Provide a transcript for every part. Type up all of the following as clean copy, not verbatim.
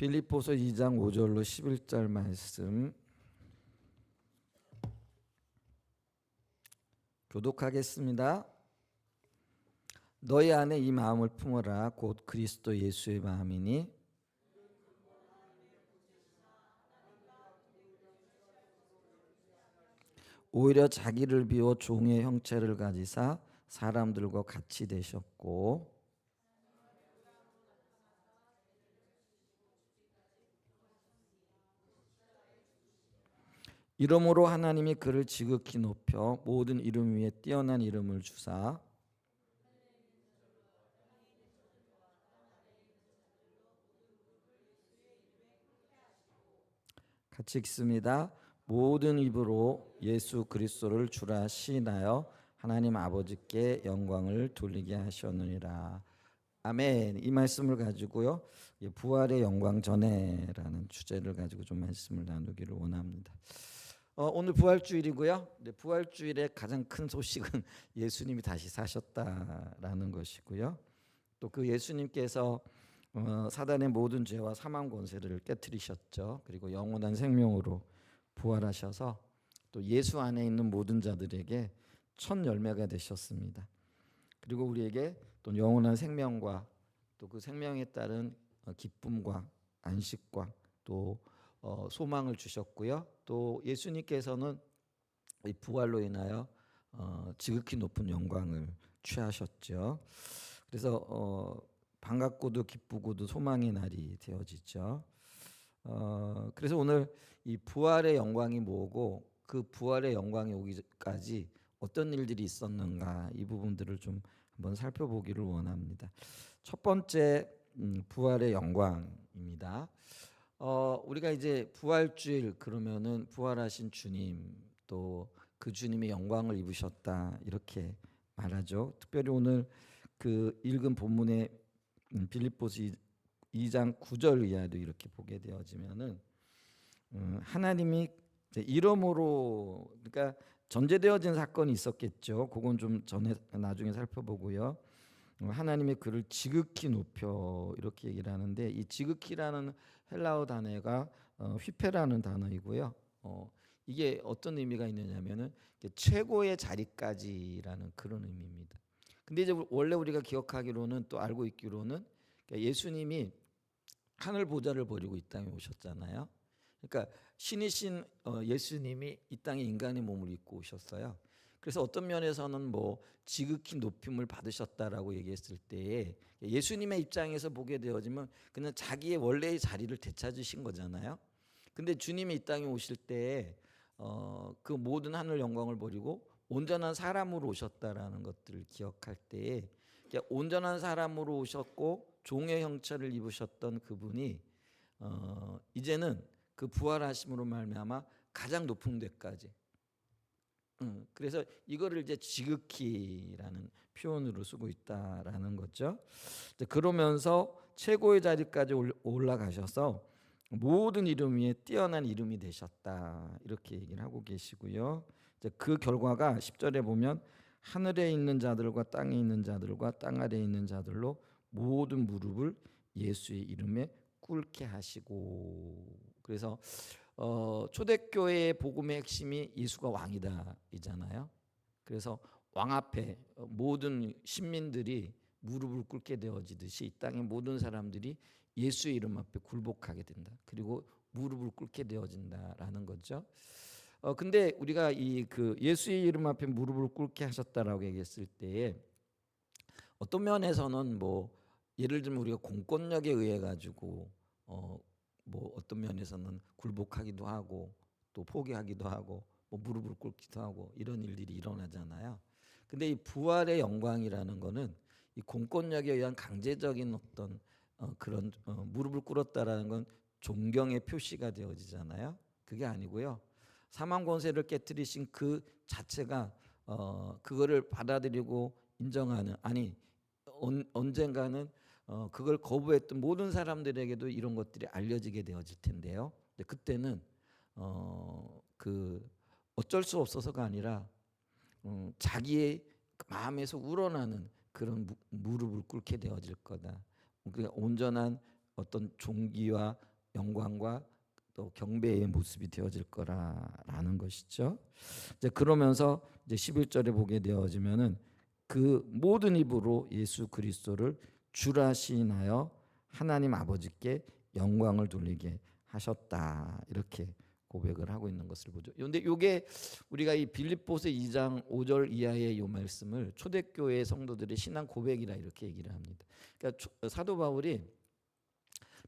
빌립보서 2장 5절로 11절 말씀 교독하겠습니다. 너희 안에 이 마음을 품어라. 곧 그리스도 예수의 마음이니 오히려 자기를 비워 종의 형체를 가지사 사람들과 같이 되셨고 이러므로 하나님이 그를 지극히 높여 모든 이름 위에 뛰어난 이름을 주사 같이 읽습니다. 모든 입으로 예수 그리스도를 주라 시인하여 하나님 아버지께 영광을 돌리게 하셨느니라. 아멘. 이 말씀을 가지고요, 부활의 영광 전에라는 주제를 가지고 좀 말씀을 나누기를 원합니다. 오늘 부활주일이고요. 부활주일의 가장 큰 소식은 예수님이 다시 사셨다라는 것이고요. 또 그 예수님께서 사단의 모든 죄와 사망 권세를 깨뜨리셨죠. 그리고 영원한 생명으로 부활하셔서 또 예수 안에 있는 모든 자들에게 첫 열매가 되셨습니다. 그리고 우리에게 또 영원한 생명과 또 그 생명에 따른 기쁨과 안식과 또 소망을 주셨고요. 또 예수님께서는 이 부활로 인하여 지극히 높은 영광을 취하셨죠. 그래서 반갑고도 기쁘고도 소망의 날이 되어지죠. 그래서 오늘 이 부활의 영광이 뭐고 그 부활의 영광이 오기까지 어떤 일들이 있었는가 이 부분들을 좀 한번 살펴보기를 원합니다. 첫 번째 부활의 영광입니다. 우리가 이제 부활주일 그러면은 부활하신 주님 또 그 주님의 영광을 입으셨다 이렇게 말하죠. 특별히 오늘 그 읽은 본문의 빌립보서 2장 9절 이하도 이렇게 보게 되어지면은 하나님이 이러므로 그러니까 전제되어진 사건이 있었겠죠. 그건 좀 전에 나중에 살펴보고요. 하나님의 그를 지극히 높여 이렇게 얘기를 하는데 이 지극히라는 헬라어 단어가 휘페라는 단어이고요. 이게 어떤 의미가 있느냐면은 최고의 자리까지라는 그런 의미입니다. 근데 이제 원래 우리가 기억하기로는 또 알고 있기로는 예수님이 하늘 보좌를 버리고 이 땅에 오셨잖아요. 그러니까 신이신 예수님이 이 땅에 인간의 몸을 입고 오셨어요. 그래서 어떤 면에서는 뭐 지극히 높임을 받으셨다라고 얘기했을 때에 예수님의 입장에서 보게 되어지면 그냥 자기의 원래의 자리를 되찾으신 거잖아요. 근데 주님이 이 땅에 오실 때에 그 모든 하늘 영광을 버리고 온전한 사람으로 오셨다라는 것들을 기억할 때에 온전한 사람으로 오셨고 종의 형체를 입으셨던 그분이 이제는 그 부활하심으로 말미암아 가장 높은 데까지. 그래서 이거를 이제 지극히라는 표현으로 쓰고 있다라는 거죠. 그러면서 최고의 자리까지 올라가셔서 모든 이름 위에 뛰어난 이름이 되셨다 이렇게 얘기를 하고 계시고요. 그 결과가 10절에 보면 하늘에 있는 자들과 땅에 있는 자들과 땅 아래에 있는 자들로 모든 무릎을 예수의 이름에 꿇게 하시고 그래서 초대교회의 복음의 핵심이 예수가 왕이다 이잖아요. 그래서 왕 앞에 모든 신민들이 무릎을 꿇게 되어지듯이 이 땅의 모든 사람들이 예수의 이름 앞에 굴복하게 된다. 그리고 무릎을 꿇게 되어진다라는 거죠. 근데 우리가 이 그 예수의 이름 앞에 무릎을 꿇게 하셨다라고 얘기했을 때에 어떤 면에서는 뭐 예를 들면 우리가 공권력에 의해 가지고 뭐 어떤 면에서는 굴복하기도 하고 또 포기하기도 하고 뭐 무릎을 꿇기도 하고 이런 일들이 일어나잖아요. 근데 이 부활의 영광이라는 거는 이 공권력에 의한 강제적인 어떤 그런 무릎을 꿇었다라는 건 존경의 표시가 되어지잖아요. 그게 아니고요. 사망 권세를 깨뜨리신 그 자체가 그거를 받아들이고 인정하는 아니 언젠가는 그걸 거부했던 모든 사람들에게도 이런 것들이 알려지게 되어질 텐데요. 근데 그때는 그 어쩔 수 없어서가 아니라 자기의 마음에서 우러나는 그런 무릎을 꿇게 되어질 거다. 그러니까 온전한 어떤 종기와 영광과 또 경배의 모습이 되어질 거라라는 것이죠. 이제 그러면서 이제 11절에 보게 되어지면은 그 모든 입으로 예수 그리스도를 주라 시인하여 하나님 아버지께 영광을 돌리게 하셨다. 이렇게 고백을 하고 있는 것을 보죠. 그런데 이게 우리가 이 빌립보서 2장 5절 이하의 이 말씀을 초대교회 성도들의 신앙 고백이라 이렇게 얘기를 합니다. 그러니까 사도 바울이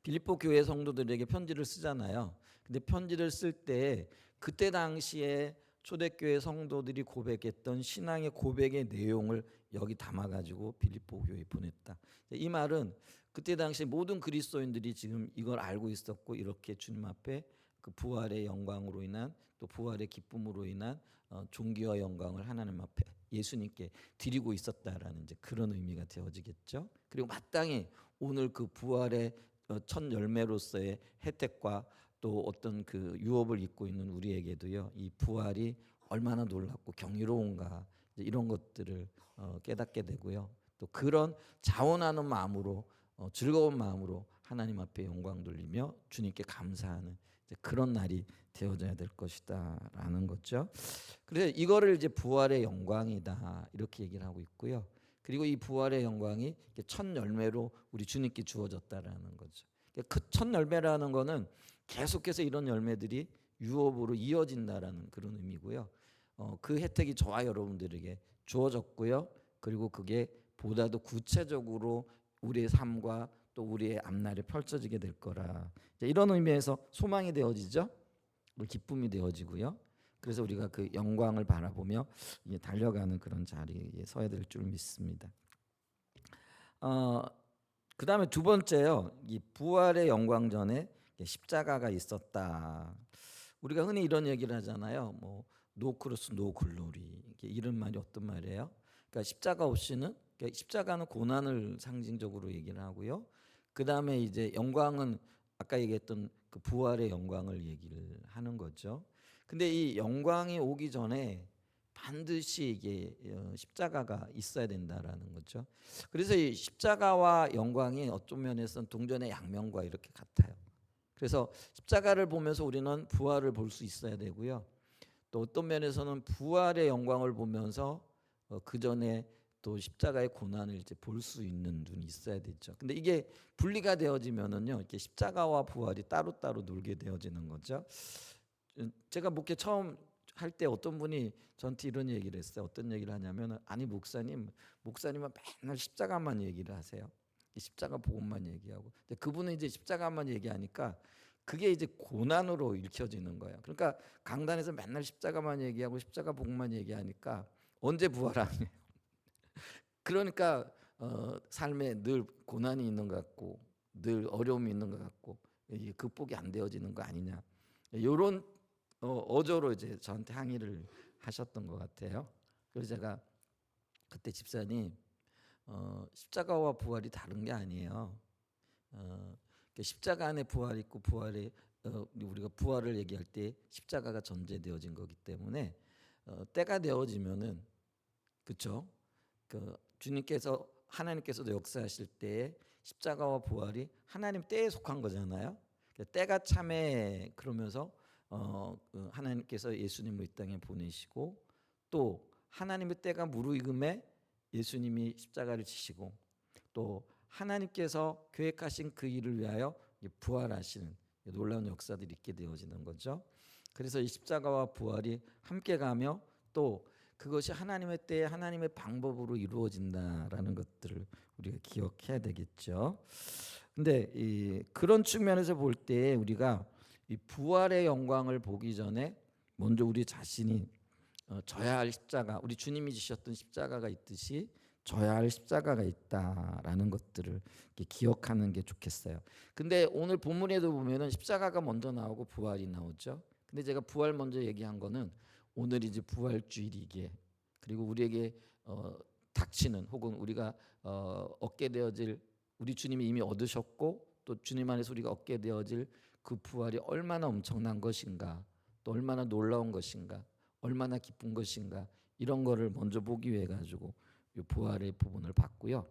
빌립보 교회 성도들에게 편지를 쓰잖아요. 근데 편지를 쓸 때 그때 당시에 초대교회 성도들이 고백했던 신앙의 고백의 내용을 여기 담아가지고 빌립보 교회에 보냈다. 이 말은 그때 당시 모든 그리스도인들이 지금 이걸 알고 있었고 이렇게 주님 앞에 그 부활의 영광으로 인한 또 부활의 기쁨으로 인한 존귀와 영광을 하나님 앞에 예수님께 드리고 있었다라는 이제 그런 의미가 되어지겠죠. 그리고 마땅히 오늘 그 부활의 첫 열매로서의 혜택과 또 어떤 그 유업을 입고 있는 우리에게도요, 이 부활이 얼마나 놀랍고 경이로운가 이런 것들을 깨닫게 되고요. 또 그런 자원하는 마음으로 즐거운 마음으로 하나님 앞에 영광 돌리며 주님께 감사하는 그런 날이 되어져야 될 것이다라는 거죠. 그래서 이거를 이제 부활의 영광이다 이렇게 얘기를 하고 있고요. 그리고 이 부활의 영광이 첫 열매로 우리 주님께 주어졌다라는 거죠. 그 첫 열매라는 거는 계속해서 이런 열매들이 유업으로 이어진다라는 그런 의미고요. 그 혜택이 저와 여러분들에게 주어졌고요. 그리고 그게 보다도 구체적으로 우리의 삶과 또 우리의 앞날에 펼쳐지게 될 거라. 이런 의미에서 소망이 되어지죠. 기쁨이 되어지고요. 그래서 우리가 그 영광을 바라보며 달려가는 그런 자리에 서야 될 줄 믿습니다. 그 다음에 두 번째요. 이 부활의 영광 전에 십자가가 있었다. 우리가 흔히 이런 얘기를 하잖아요. 뭐 노 크로스 노 글로리 이런 말이 어떤 말이에요? 그러니까 십자가 없이는 그러니까 십자가는 고난을 상징적으로 얘기를 하고요. 그 다음에 이제 영광은 아까 얘기했던 그 부활의 영광을 얘기를 하는 거죠. 근데 이 영광이 오기 전에 반드시 이게 십자가가 있어야 된다라는 거죠. 그래서 이 십자가와 영광이 어떤 면에서는 동전의 양면과 이렇게 같아요. 그래서 십자가를 보면서 우리는 부활을 볼 수 있어야 되고요. 또 어떤 면에서는 부활의 영광을 보면서 그 전에 또 십자가의 고난을 이제 볼 수 있는 눈이 있어야 되죠. 근데 이게 분리가 되어지면은요, 이렇게 십자가와 부활이 따로따로 놀게 되어지는 거죠. 제가 목회 처음 할 때 어떤 분이 저한테 이런 얘기를 했어요. 어떤 얘기를 하냐면 아니 목사님은 맨날 십자가만 얘기를 하세요. 십자가 복음만 얘기하고. 근데 그분은 이제 십자가만 얘기하니까 그게 이제 고난으로 읽혀지는 거예요. 그러니까 강단에서 맨날 십자가만 얘기하고 십자가 복음만 얘기하니까 언제 부활하냐. 그러니까 삶에 늘 고난이 있는 것 같고 늘 어려움이 있는 것 같고 이게 극복이 안 되어지는 거 아니냐. 이런 어조로 이제 저한테 항의를 하셨던 것 같아요. 그래서 제가 그때 집사님 십자가와 부활이 다른 게 아니에요. 십자가 안에 부활이 있고 부활에 우리가 부활을 얘기할 때 십자가가 전제되어진 거기 때문에 때가 되어지면은 그렇죠. 그 주님께서 하나님께서도 역사하실 때 십자가와 부활이 하나님 때에 속한 거잖아요. 때가 참에 그러면서 하나님께서 예수님을 이 땅에 보내시고 또 하나님의 때가 무르익음에 예수님이 십자가를 지시고 또 하나님께서 계획하신 그 일을 위하여 부활하시는 놀라운 역사들이 있게 되어지는 거죠. 그래서 이 십자가와 부활이 함께 가며 또 그것이 하나님의 때에 하나님의 방법으로 이루어진다라는 것들을 우리가 기억해야 되겠죠. 근데 그런 측면에서 볼 때 우리가 이 부활의 영광을 보기 전에 먼저 우리 자신이 져야 할 십자가, 우리 주님이 지셨던 십자가가 있듯이 져야 할 십자가가 있다라는 것들을 기억하는 게 좋겠어요. 근데 오늘 본문에도 보면은 십자가가 먼저 나오고 부활이 나오죠. 근데 제가 부활 먼저 얘기한 거는 오늘 이제 부활주일이기에 그리고 우리에게 닥치는 혹은 우리가 얻게 되어질 우리 주님이 이미 얻으셨고 또 주님 안에서 우리가 얻게 되어질 그 부활이 얼마나 엄청난 것인가 또 얼마나 놀라운 것인가 얼마나 기쁜 것인가 이런 거를 먼저 보기 위해 가지고 이 부활의 부분을 봤고요.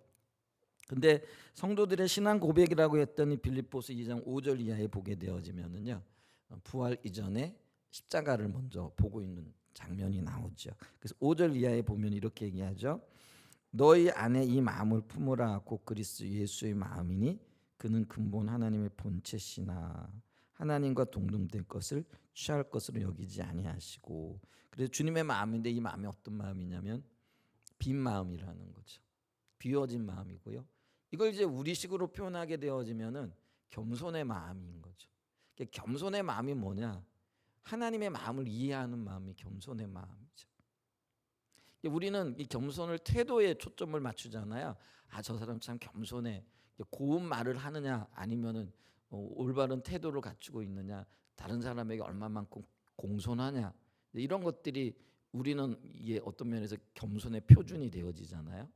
근데 성도들의 신앙 고백이라고 했던 이 빌립보서 2장 5절 이하에 보게 되어지면은요, 부활 이전에 십자가를 먼저 보고 있는 장면이 나오죠. 그래서 5절 이하에 보면 이렇게 얘기하죠. 너희 안에 이 마음을 품으라. 곧 그리스도 예수의 마음이니 그는 근본 하나님의 본체시나 하나님과 동등된 것을 취할 것으로 여기지 아니하시고. 그래서 주님의 마음인데 이 마음이 어떤 마음이냐면 빈 마음이라는 거죠. 비워진 마음이고요. 이걸 이제 우리식으로 표현하게 되어지면은 겸손의 마음인 거죠. 겸손의 마음이 뭐냐? 하나님의 마음을 이해하는 마음이 겸손의 마음이죠. 우리는 이 겸손을 태도에 초점을 맞추잖아요. 아, 저 사람 참 겸손해. 고운 말을 하느냐 아니면은 올바른 태도를 갖추고 있느냐, 다른 사람에게 얼마만큼 공손하냐, 이런 것들이 우리는 이게 어떤 면에서 겸손의 표준이 되어지잖아요.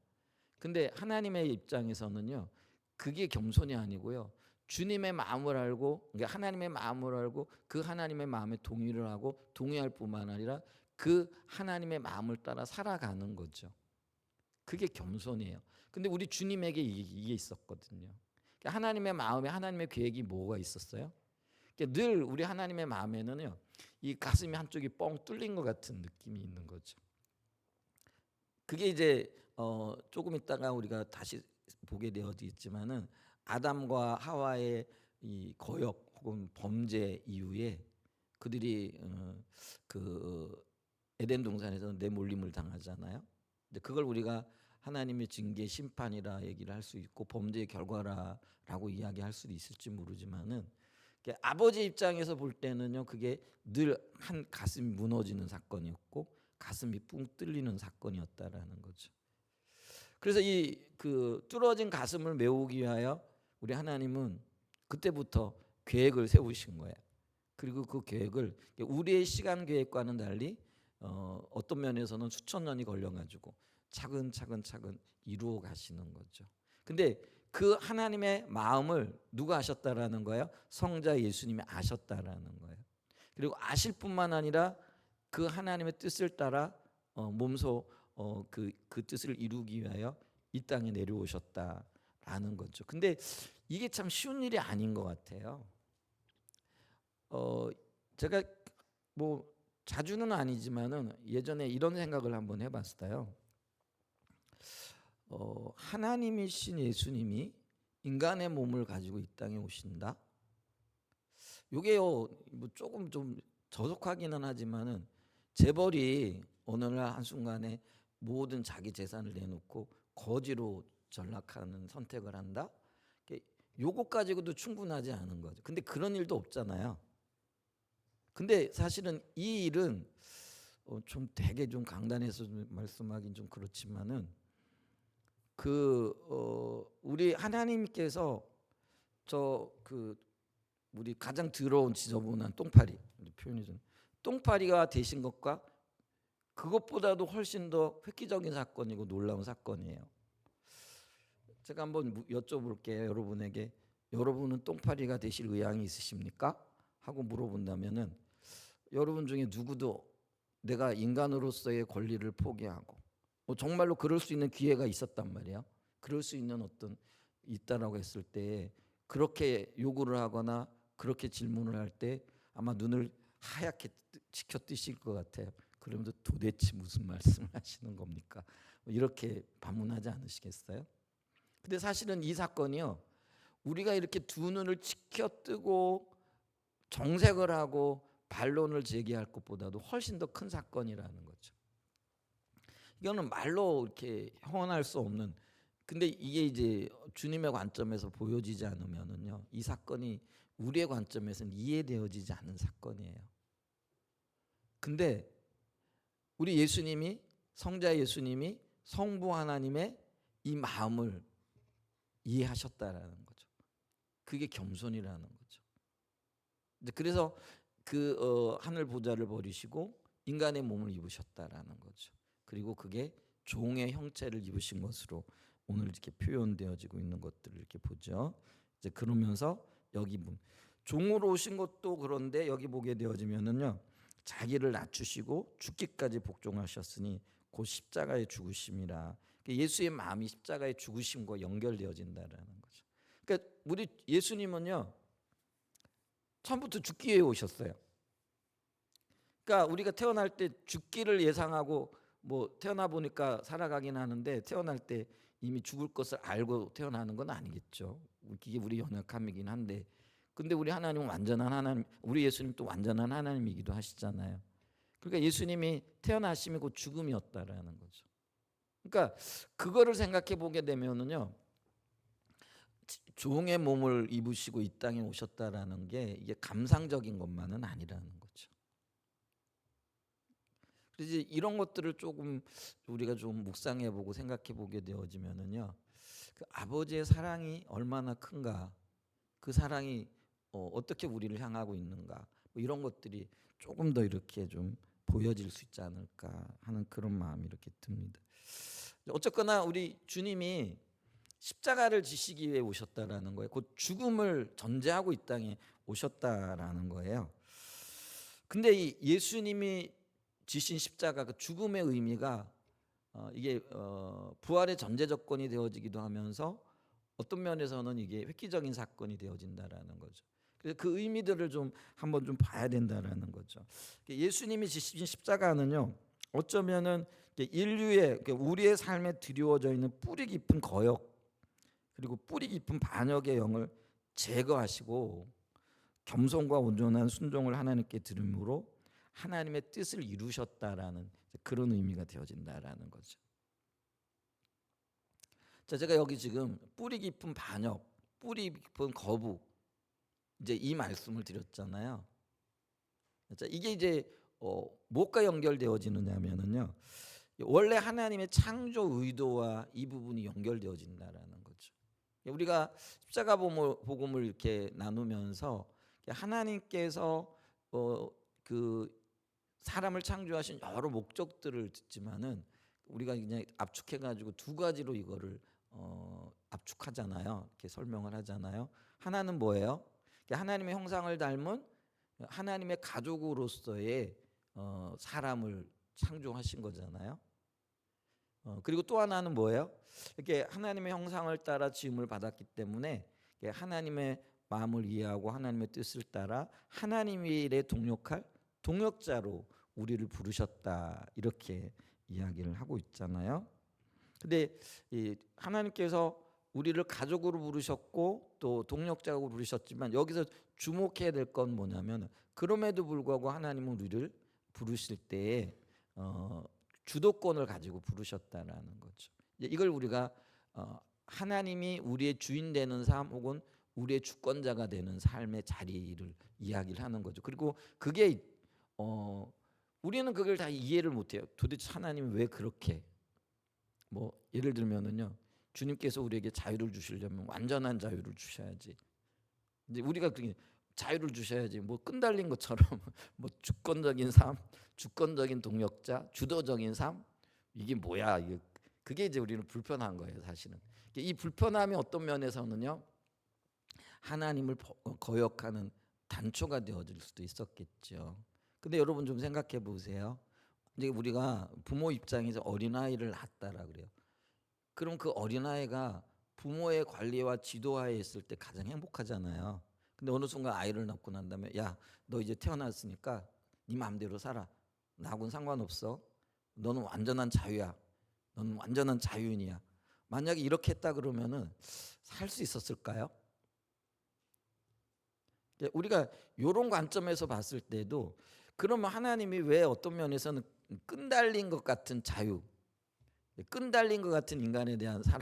근데 하나님의 입장에서는요, 그게 겸손이 아니고요, 주님의 마음을 알고, 그러니까 하나님의 마음을 알고 그 하나님의 마음에 동의를 하고 동의할 뿐만 아니라 그 하나님의 마음을 따라 살아가는 거죠. 그게 겸손이에요. 근데 우리 주님에게 이게 있었거든요. 하나님의 마음에 하나님의 계획이 뭐가 있었어요? 늘 우리 하나님의 마음에는요, 이 가슴이 한쪽이 뻥 뚫린 것 같은 느낌이 있는 거죠. 그게 이제 조금 있다가 우리가 다시 보게 되어지겠지만은 아담과 하와의 이 거역 혹은 범죄 이후에 그들이 그 에덴 동산에서 내몰림을 당하잖아요. 근데 그걸 우리가 하나님의 징계 심판이라 얘기를 할 수 있고 범죄의 결과라고 이야기할 수도 있을지 모르지만은 아버지 입장에서 볼 때는요, 그게 늘 한 가슴이 무너지는 사건이었고 가슴이 뿡 뚫리는 사건이었다라는 거죠. 그래서 이 그 뚫어진 가슴을 메우기 위하여 우리 하나님은 그때부터 계획을 세우신 거예요. 그리고 그 계획을 우리의 시간 계획과는 달리 어떤 면에서는 수천 년이 걸려가지고 차근차근 이루어 가시는 거죠. 근데 그 하나님의 마음을 누가 아셨다라는 거예요? 성자 예수님이 아셨다라는 거예요. 그리고 아실 뿐만 아니라 그 하나님의 뜻을 따라 몸소 그 뜻을 이루기 위하여 이 땅에 내려오셨다라는 거죠. 근데 이게 참 쉬운 일이 아닌 것 같아요. 제가 뭐 자주는 아니지만은 예전에 이런 생각을 한번 해봤어요. 하나님이신 예수님이 인간의 몸을 가지고 이 땅에 오신다. 이게요, 뭐 조금 좀 저속하기는 하지만은 재벌이 어느 날 한순간에 모든 자기 재산을 내놓고 거지로 전락하는 선택을 한다. 요것 가지고도 충분하지 않은 거죠. 근데 그런 일도 없잖아요. 근데 사실은 이 일은 좀 되게 좀 강단해서 말씀하긴 좀 그렇지만은 우리 하나님께서 우리 가장 더러운 지저분한 똥파리, 표현이 좀 똥파리가 되신 것과 그것보다도 훨씬 더 획기적인 사건이고 놀라운 사건이에요. 제가 한번 여쭤볼게요, 여러분에게. 여러분은 똥파리가 되실 의향이 있으십니까? 하고 물어본다면은 여러분 중에 누구도 내가 인간으로서의 권리를 포기하고 정말로 그럴 수 있는 기회가 있었단 말이에요. 그럴 수 있는 어떤 있다라고 했을 때 그렇게 요구를 하거나 그렇게 질문을 할 때 아마 눈을 하얗게 치켜 뜨실 것 같아요. 그러면서 도대체 무슨 말씀을 하시는 겁니까? 이렇게 반문하지 않으시겠어요? 근데 사실은 이 사건이요, 우리가 이렇게 두 눈을 치켜 뜨고 정색을 하고 반론을 제기할 것보다도 훨씬 더 큰 사건이라는 거죠. 이거는 말로 이렇게 형언할 수 없는, 근데 이게 이제 주님의 관점에서 보여지지 않으면은요, 이 사건이 우리의 관점에서는 이해되어지지 않는 사건이에요. 근데 우리 예수님이, 성자 예수님이 성부 하나님의 이 마음을 이해하셨다라는 거죠. 그게 겸손이라는 거죠. 그래서 하늘 보좌를 버리시고 인간의 몸을 입으셨다라는 거죠. 그리고 그게 종의 형체를 입으신 것으로 오늘 이렇게 표현되어지고 있는 것들을 이렇게 보죠. 이제 그러면서 여기 종으로 오신 것도 그런데 여기 보게 되어지면은요, 자기를 낮추시고 죽기까지 복종하셨으니 곧 십자가에 죽으심이라. 예수의 마음이 십자가의 죽으심과 연결되어진다라는 거죠. 그러니까 우리 예수님은요 처음부터 죽기 위해 오셨어요. 그러니까 우리가 태어날 때 죽기를 예상하고 뭐 태어나 보니까 살아가긴 하는데 태어날 때 이미 죽을 것을 알고 태어나는 건 아니겠죠. 이게 우리 연약함이긴 한데, 근데 우리 하나님은 완전한 하나님, 우리 예수님 또 완전한 하나님이기도 하시잖아요. 그러니까 예수님이 태어나심이 곧 죽음이었다라는 거죠. 그러니까 그거를 생각해 보게 되면은요, 종의 몸을 입으시고 이 땅에 오셨다라는 게 이게 감상적인 것만은 아니라는 거죠. 그래서 이런 것들을 조금 우리가 좀 묵상해 보고 생각해 보게 되어지면은요, 그 아버지의 사랑이 얼마나 큰가, 그 사랑이 어떻게 우리를 향하고 있는가, 뭐 이런 것들이 조금 더 이렇게 좀 보여질 수 있지 않을까 하는 그런 마음이 이렇게 듭니다. 어쨌거나 우리 주님이 십자가를 지시기 위해 오셨다라는 거예요. 곧 죽음을 전제하고 이 땅에 오셨다라는 거예요. 근데 이 예수님이 지신 십자가, 그 죽음의 의미가 이게 부활의 전제 조건이 되어지기도 하면서 어떤 면에서는 이게 획기적인 사건이 되어진다라는 거죠. 그래서 그 의미들을 좀 한번 좀 봐야 된다라는 거죠. 예수님이 지신 십자가는요, 어쩌면은 인류의, 우리의 삶에 드리워져 있는 뿌리 깊은 거역, 그리고 뿌리 깊은 반역의 영을 제거하시고 겸손과 온전한 순종을 하나님께 드림으로 하나님의 뜻을 이루셨다라는 그런 의미가 되어진다라는 거죠. 자, 제가 여기 지금 뿌리 깊은 반역, 뿌리 깊은 거북, 이제 이 말씀을 드렸잖아요. 자, 이게 이제 뭐가 연결되어지느냐면은요, 원래 하나님의 창조 의도와 이 부분이 연결되어진다라는 거죠. 우리가 십자가 복음을 이렇게 나누면서 하나님께서 그 사람을 창조하신 여러 목적들을 듣지만은 우리가 그냥 압축해가지고 두 가지로 이거를 압축하잖아요. 이렇게 설명을 하잖아요. 하나는 뭐예요? 하나님의 형상을 닮은 하나님의 가족으로서의 사람을 창조하신 거잖아요. 그리고 또 하나는 뭐예요? 이렇게 하나님의 형상을 따라 지음을 받았기 때문에 하나님의 마음을 이해하고 하나님의 뜻을 따라 하나님의 일에 동역할 동역자로 우리를 부르셨다, 이렇게 이야기를 하고 있잖아요. 근데 하나님께서 우리를 가족으로 부르셨고 또 동역자로 부르셨지만 여기서 주목해야 될 건 뭐냐면, 그럼에도 불구하고 하나님은 우리를 부르실 때에 주도권을 가지고 부르셨다라는 거죠. 이걸 우리가 하나님이 우리의 주인 되는 삶 혹은 우리의 주권자가 되는 삶의 자리를 이야기를 하는 거죠. 그리고 그게 우리는 그걸 다 이해를 못해요. 도대체 하나님이 왜 그렇게, 뭐 예를 들면은요, 주님께서 우리에게 자유를 주시려면 완전한 자유를 주셔야지. 이제 우리가 그게 자유를 주셔야지 뭐 끈달린 것처럼 뭐 주권적인 삶, 주권적인 동역자, 주도적인 삶, 이게 뭐야? 이게 그게 이제 우리는 불편한 거예요, 사실은. 이 불편함이 어떤 면에서는요, 하나님을 거역하는 단초가 되어질 수도 있었겠죠. 근데 여러분 좀 생각해 보세요. 이제 우리가 부모 입장에서 어린아이를 낳았다라 그래요. 그럼 그 어린아이가 부모의 관리와 지도하에 있을 때 가장 행복하잖아요. 근데 어느 순간 아이를 낳고 난 다음에, 야, 너 이제 태어났으니까 네 마음대로 살아. 나하고는 상관없어. 너는 완전한 자유야. 너는 완전한 자유인이야. 만약에 이렇게 했다 그러면은 살 수 있었을까요? 우리가 이런 관점에서 봤을 때도, 그러면 하나님이 왜 어떤 면에서는 끈달린 것 같은 자유, 끈달린 것 같은 인간에 대한 사랑,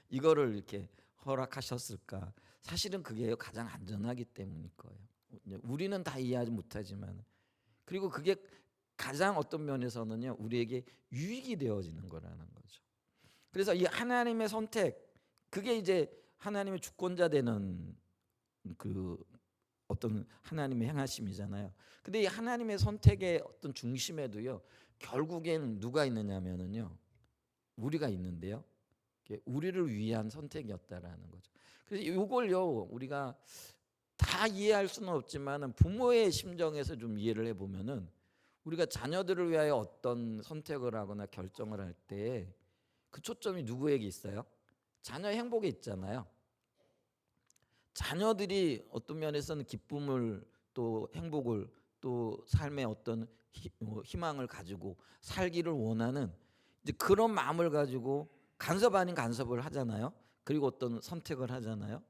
이거를 이렇게 허락하셨을까? 사실은 그게 가장 안전하기 때문일 거예요. 우리는 다 이해하지 못하지만, 그리고 그게 가장 어떤 면에서는요, 우리에게 유익이 되어지는 거라는 거죠. 그래서 이 하나님의 선택, 그게 이제 하나님의 주권자 되는 그 어떤 하나님의 행하심이잖아요. 근데 이 하나님의 선택의 어떤 중심에도요, 결국에는 누가 있느냐면은요, 우리가 있는데요. 우리를 위한 선택이었다라는 거죠. 그래서 이걸요, 우리가 다 이해할 수는 없지만 부모의 심정에서 좀 이해를 해보면은, 우리가 자녀들을 위하여 어떤 선택을 하거나 결정을 할 때 그 초점이 누구에게 있어요? 자녀의 행복에 있잖아요. 자녀들이 어떤 면에서는 기쁨을 또 행복을 또 삶의 어떤 희망을 가지고 살기를 원하는 이제 그런 마음을 가지고 간섭 아닌 간섭을 하잖아요. 그리고 어떤 선택을 하잖아요.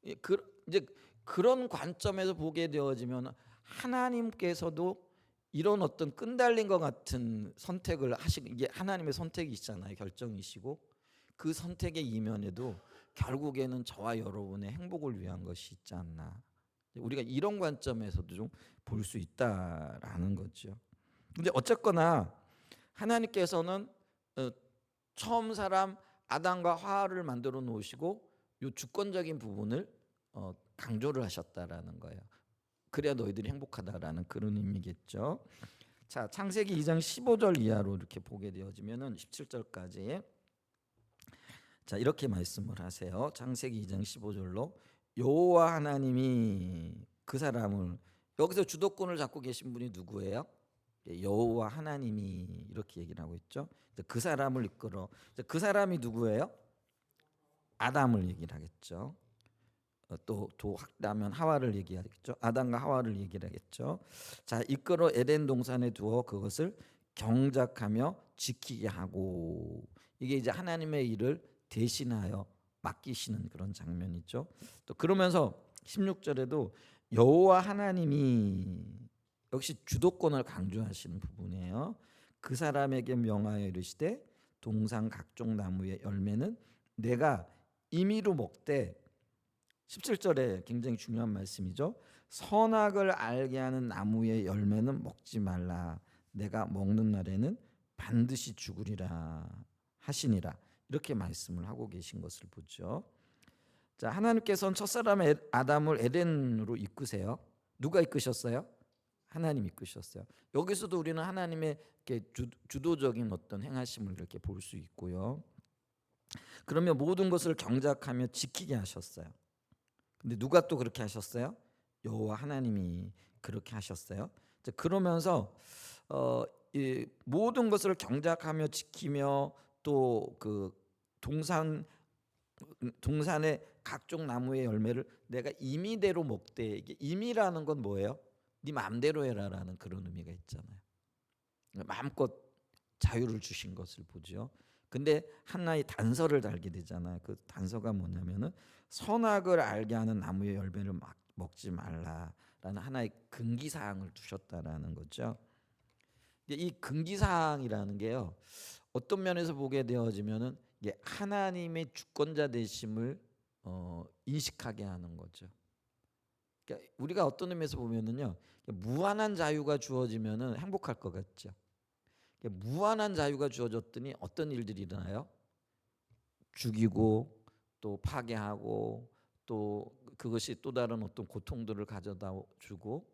이제 그런 관점에서 보게 되어지면 하나님께서도 이런 어떤 끈달린 것 같은 선택을 이게 하나님의 선택이시잖아요. 결정이시고 그 선택의 이면에도 결국에는 저와 여러분의 행복을 위한 것이 있지 않나. 우리가 이런 관점에서도 좀 볼 수 있다라는 거죠. 근데 어쨌거나 하나님께서는 처음 사람 아담과 하와를 만들어 놓으시고 요 주권적인 부분을 강조를 하셨다라는 거예요. 그래야 너희들이 행복하다라는 그런 의미겠죠. 자, 창세기 2장 15절 이하로 이렇게 보게 되어지면은 17절까지 자, 이렇게 말씀을 하세요. 창세기 2장 15절로 여호와 하나님이 그 사람을 여기서 주도권을 잡고 계신 분이 누구예요? 여호와 하나님이 이렇게 얘기를 하고 있죠. 그 사람을 이끌어 그 사람이 누구예요? 아담을 얘기를 하겠죠. 또 확대하면 하와를 얘기하겠죠. 아담과 하와를 얘기를 하겠죠. 자, 이끌어 에덴 동산에 두어 그것을 경작하며 지키게 하고 이게 이제 하나님의 일을 대신하여 맡기시는 그런 장면이죠. 또 그러면서 16절에도 여호와 하나님이 역시 주도권을 강조하시는 부분이에요. 그 사람에게 명하여 이르시되 동산 각종 나무의 열매는 내가 임의로 먹되 17절에 굉장히 중요한 말씀이죠. 선악을 알게 하는 나무의 열매는 먹지 말라. 내가 먹는 날에는 반드시 죽으리라 하시니라. 이렇게 말씀을 하고 계신 것을 보죠. 자, 하나님께서는 첫사람 아담을 에덴으로 이끄세요. 누가 이끄셨어요? 하나님 이끄셨어요. 여기서도 우리는 하나님의 이렇게 주도적인 어떤 행하심을 이렇게 볼 수 있고요. 그러면 모든 것을 경작하며 지키게 하셨어요. 근데 누가 또 그렇게 하셨어요? 여호와 하나님이 그렇게 하셨어요. 그러면서 이 모든 것을 경작하며 지키며 또 그 동산의 각종 나무의 열매를 내가 임의대로 먹되 이게 임의라는 건 뭐예요? 네 마음대로 해라라는 그런 의미가 있잖아요. 마음껏 자유를 주신 것을 보죠. 근데 하나의 단서를 달게 되잖아요. 그 단서가 뭐냐면은 선악을 알게 하는 나무의 열매를 먹지 말라라는 하나의 금기 사항을 두셨다라는 거죠. 이 금기 사항이라는 게요. 어떤 면에서 보게 되어지면은 이게 하나님의 주권자 되심을 인식하게 하는 거죠. 그러니까 우리가 어떤 의미에서 보면은요. 무한한 자유가 주어지면은 행복할 것 같죠. 무한한 자유가 주어졌더니 어떤 일들이 일어나요? 죽이고 또 파괴하고 또 그것이 또 다른 어떤 고통들을 가져다 주고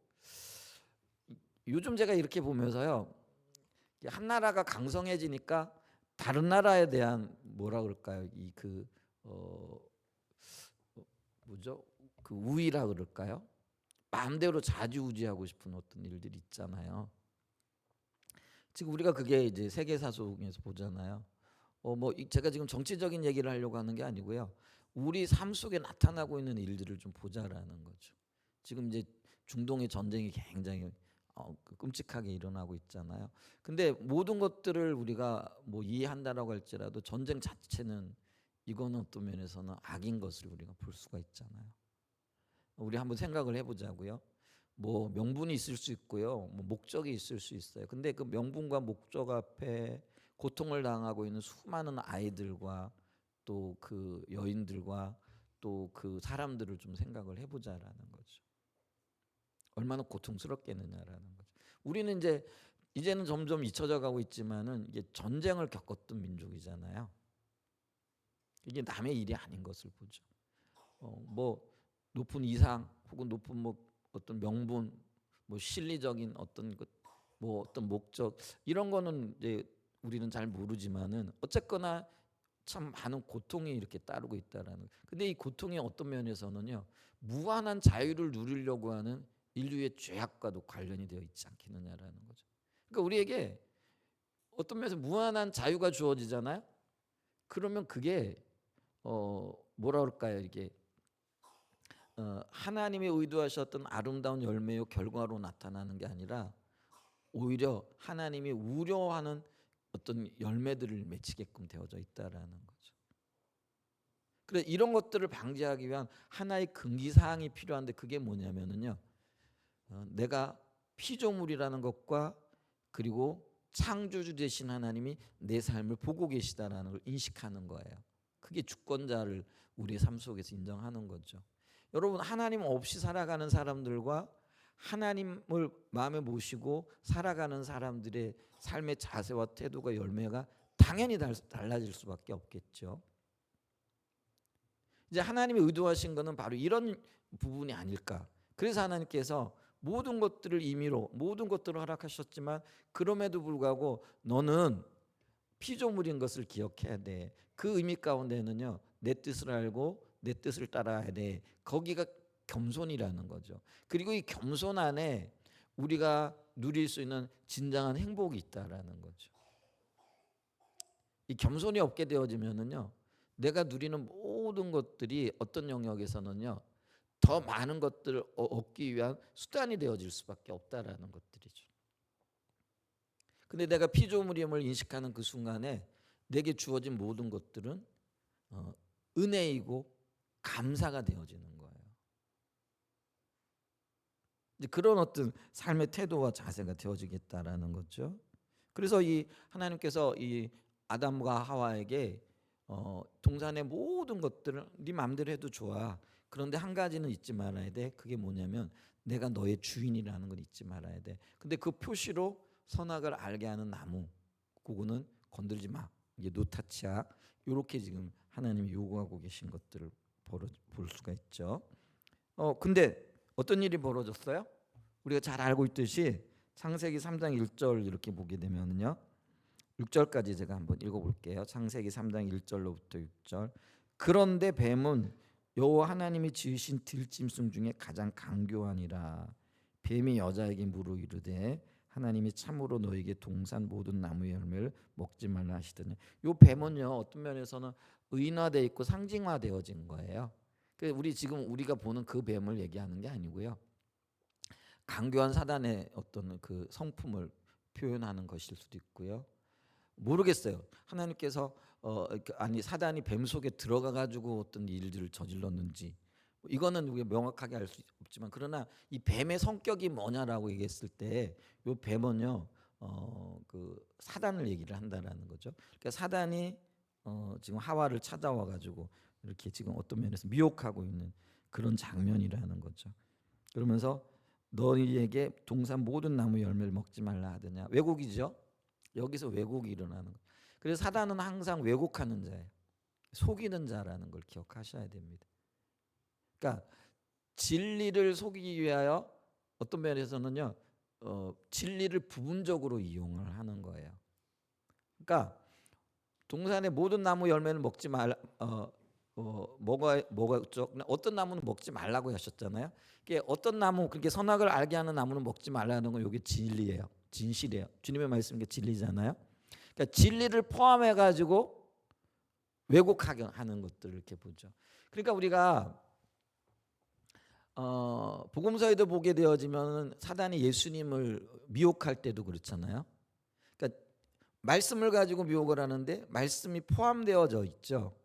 요즘 제가 이렇게 보면서요. 한 나라가 강성해지니까 다른 나라에 대한 뭐라 그럴까요? 뭐죠? 그 우위라 그럴까요? 마음대로 좌지우지하고 싶은 어떤 일들이 있잖아요. 지금 우리가 그게 이제 세계사 속에서 보잖아요. 제가 지금 정치적인 얘기를 하려고 하는 게 아니고요. 우리 삶 속에 나타나고 있는 일들을 좀 보자라는 거죠. 지금 이제 중동의 전쟁이 굉장히 끔찍하게 일어나고 있잖아요. 근데 모든 것들을 우리가 뭐 이해한다라고 할지라도 전쟁 자체는 이거는 어떤 면에서는 악인 것을 우리가 볼 수가 있잖아요. 우리 한번 생각을 해보자고요. 뭐 명분이 있을 수 있고요. 뭐 목적이 있을 수 있어요. 근데 그 명분과 목적 앞에 고통을 당하고 있는 수많은 아이들과 또 그 여인들과 또 그 사람들을 좀 생각을 해보자라는 거죠. 얼마나 고통스럽겠느냐라는 거죠. 우리는 이제는 점점 잊혀져 가고 있지만은 이게 전쟁을 겪었던 민족이잖아요. 이게 남의 일이 아닌 것을 보죠. 뭐 높은 이상 혹은 높은 뭐 어떤 명분, 뭐 실리적인 어떤 뭐 어떤 목적 이런 거는 이제 우리는 잘 모르지만은 어쨌거나 참 많은 고통이 이렇게 따르고 있다라는. 근데 이 고통이 어떤 면에서는요 무한한 자유를 누리려고 하는 인류의 죄악과도 관련이 되어 있지 않겠느냐라는 거죠. 그러니까 우리에게 어떤 면에서 무한한 자유가 주어지잖아요. 그러면 그게 뭐라 그럴까요? 이게 하나님이 의도하셨던 아름다운 열매의 결과로 나타나는 게 아니라 오히려 하나님이 우려하는 어떤 열매들을 맺히게끔 되어져 있다라는 거죠. 그래서 이런 것들을 방지하기 위한 하나의 금기 사항이 필요한데 그게 뭐냐면은요. 내가 피조물이라는 것과 그리고 창조주 되신 하나님이 내 삶을 보고 계시다라는 걸 인식하는 거예요. 그게 주권자를 우리의 삶 속에서 인정하는 거죠. 여러분, 하나님 없이 살아가는 사람들과 하나님을 마음에 모시고 살아가는 사람들의 삶의 자세와 태도가 열매가 당연히 달라질 수밖에 없겠죠. 이제 하나님이 의도하신 것은 바로 이런 부분이 아닐까. 그래서 하나님께서 모든 것들을 임의로 모든 것들을 허락하셨지만 그럼에도 불구하고 너는 피조물인 것을 기억해야 돼. 그 의미 가운데는요, 내 뜻을 알고 내 뜻을 따라야 돼. 거기가 겸손이라는 거죠. 그리고 이 겸손 안에 우리가 누릴 수 있는 진정한 행복이 있다라는 거죠. 이 겸손이 없게 되어지면은요, 내가 누리는 모든 것들이 어떤 영역에서는요, 더 많은 것들을 얻기 위한 수단이 되어질 수밖에 없다라는 것들이죠. 근데 내가 피조물임을 인식하는 그 순간에 내게 주어진 모든 것들은 은혜이고 감사가 되어지는 거예요. 이제 그런 어떤 삶의 태도와 자세가 되어지겠다라는 거죠. 그래서 이 하나님께서 이 아담과 하와에게 동산의 모든 것들을 네 마음대로 해도 좋아. 그런데 한 가지는 잊지 말아야 돼. 그게 뭐냐면 내가 너의 주인이라는 걸 잊지 말아야 돼. 근데 그 표시로 선악을 알게 하는 나무, 그거는 건들지 마. 이게 노타치야. 이렇게 지금 하나님이 요구하고 계신 것들을 볼 수가 있죠. 근데 어떤 일이 벌어졌어요? 우리가 잘 알고 있듯이 창세기 3장 1절 이렇게 보게 되면요. 6절까지 제가 한번 읽어볼게요. 창세기 3장 1절로부터 6절. 그런데 뱀은 여호와 하나님이 지으신 들짐승 중에 가장 강교하니라. 뱀이 여자에게 물어 이르되 하나님이 참으로 너에게 동산 모든 나무의 열매를 먹지 말라 하시더니, 요 뱀은요 어떤 면에서는 의인화되어 있고 상징화되어진 거예요. 우리 지금 우리가 보는 그 뱀을 얘기하는 게 아니고요. 강교한 사단의 어떤 그 성품을 표현하는 것일 수도 있고요. 모르겠어요. 하나님께서 아니 사단이 뱀 속에 들어가 가지고 어떤 일들을 저질렀는지 이거는 우리가 명확하게 알 수 없지만, 그러나 이 뱀의 성격이 뭐냐라고 얘기했을 때 이 뱀은요 그 사단을 얘기를 한다라는 거죠. 그러니까 사단이 지금 하와를 찾아와 가지고 이렇게 지금 어떤 면에서 미혹하고 있는 그런 장면이라는 거죠. 그러면서 너희에게 동산 모든 나무 열매를 먹지 말라 하더냐. 왜곡이죠. 여기서 왜곡이 일어나는 거예요. 그래서 사단은 항상 왜곡하는 자예요. 속이는 자라는 걸 기억하셔야 됩니다. 그러니까 진리를 속이기 위하여 어떤 면에서는요, 진리를 부분적으로 이용을 하는 거예요. 그러니까 동산의 모든 나무 열매는 먹지 말, 뭐가 있죠? 어떤 나무는 먹지 말라고 하셨잖아요. 이게 어떤 나무, 그렇게 선악을 알게 하는 나무는 먹지 말라는 건 이게 진리예요. 진실이에요. 주님의 말씀이 진리잖아요. 그러니까 진리를 포함해 가지고 왜곡하게 하는 것들을 이렇게 보죠. 그러니까 우리가 복음서에도 보게 되어지면 사단이 예수님을 미혹할 때도 그렇잖아요. 그러니까 말씀을 가지고 미혹을 하는데 말씀이 포함되어져 있죠.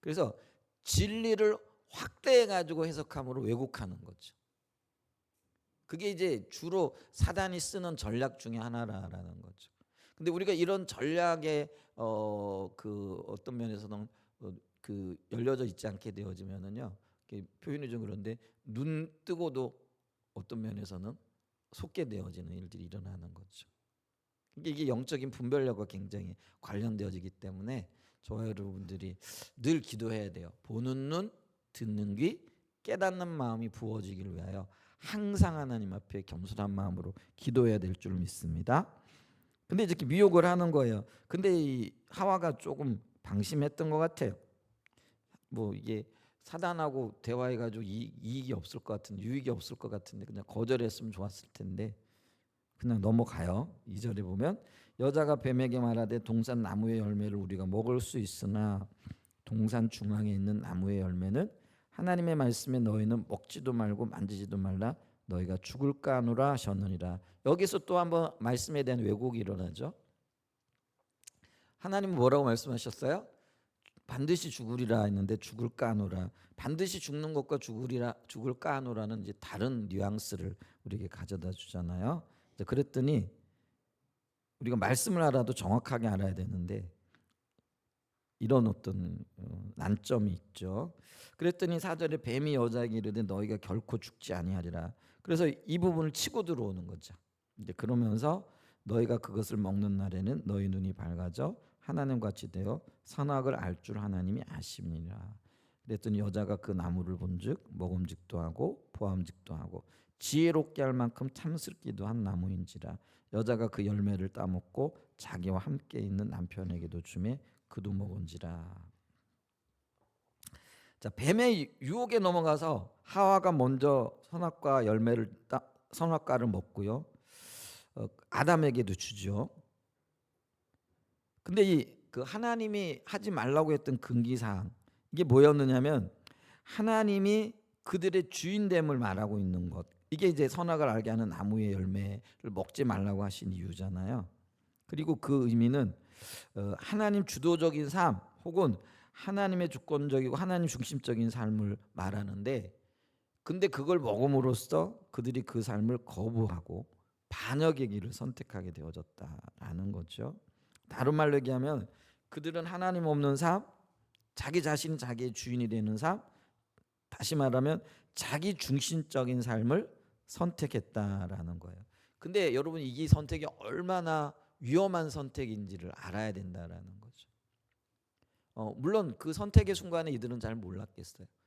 그래서 진리를 확대해 가지고 해석함으로 왜곡하는 거죠. 그게 이제 주로 사단이 쓰는 전략 중에 하나라는 거죠. 근데 우리가 이런 전략에 그 어떤 면에서는 그 열려져 있지 않게 되어지면은요, 표현이 좀 그런데 눈 뜨고도 어떤 면에서는 속게 되어지는 일들이 일어나는 거죠. 이게 영적인 분별력과 굉장히 관련되어지기 때문에 저와 여러분들이 늘 기도해야 돼요. 보는 눈, 듣는 귀, 깨닫는 마음이 부어지기를 위하여 항상 하나님 앞에 겸손한 마음으로 기도해야 될 줄 믿습니다. 근데 이렇게 미혹을 하는 거예요. 근데 이 하와가 조금 방심했던 것 같아요. 뭐 이게 사단하고 대화해가지고 이익이 없을 것 같은, 유익이 없을 것 같은데 그냥 거절했으면 좋았을 텐데 그냥 넘어가요. 2절에 보면 여자가 뱀에게 말하되 동산 나무의 열매를 우리가 먹을 수 있으나 동산 중앙에 있는 나무의 열매는 하나님의 말씀에 너희는 먹지도 말고 만지지도 말라 너희가 죽을까 하노라 하셨느니라. 여기서 또 한번 말씀에 대한 왜곡이 일어나죠. 하나님은 뭐라고 말씀하셨어요? 반드시 죽으리라 했는데 죽을까 하노라. 반드시 죽는 것과 죽을까 하노라는 이제 다른 뉘앙스를 우리에게 가져다 주잖아요. 그랬더니 우리가 말씀을 알아도 정확하게 알아야 되는데 이런 어떤 난점이 있죠. 그랬더니 4절에 뱀이 여자에게 이르되 너희가 결코 죽지 아니하리라. 그래서 이 부분을 치고 들어오는 거죠. 이제 그러면서 너희가 그것을 먹는 날에는 너희 눈이 밝아져 하나님 같이 되어 선악을 알 줄 하나님이 아심이라. 그랬더니 여자가 그 나무를 본즉 먹음직도 하고 보암직도 하고 지혜롭게 할 만큼 탐스럽기도 한 나무인지라. 여자가 그 열매를 따먹고 자기와 함께 있는 남편에게도 주매 그도 먹은지라. 자, 뱀의 유혹에 넘어가서 하와가 먼저 선악과를 먹고요. 아담에게도 주죠. 근데 그 하나님이 하지 말라고 했던 금기사항 이게 뭐였느냐면 하나님이 그들의 주인됨을 말하고 있는 것. 이게 이제 선악을 알게 하는 나무의 열매를 먹지 말라고 하신 이유잖아요. 그리고 그 의미는 하나님 주도적인 삶 혹은 하나님의 주권적이고 하나님 중심적인 삶을 말하는데 근데 그걸 먹음으로써 그들이 그 삶을 거부하고 반역의 길을 선택하게 되어졌다라는 거죠. 다른 말로 얘기하면 그들은 하나님 없는 삶, 자기 자신이 자기의 주인이 되는 삶, 다시 말하면 자기 중심적인 삶을 선택했다라는 거예요. 근데 여러분 이 선택이 얼마나 위험한 선택인지를 알아야 된다라는 거죠. 물론 그 선택의 순간에 이들은 잘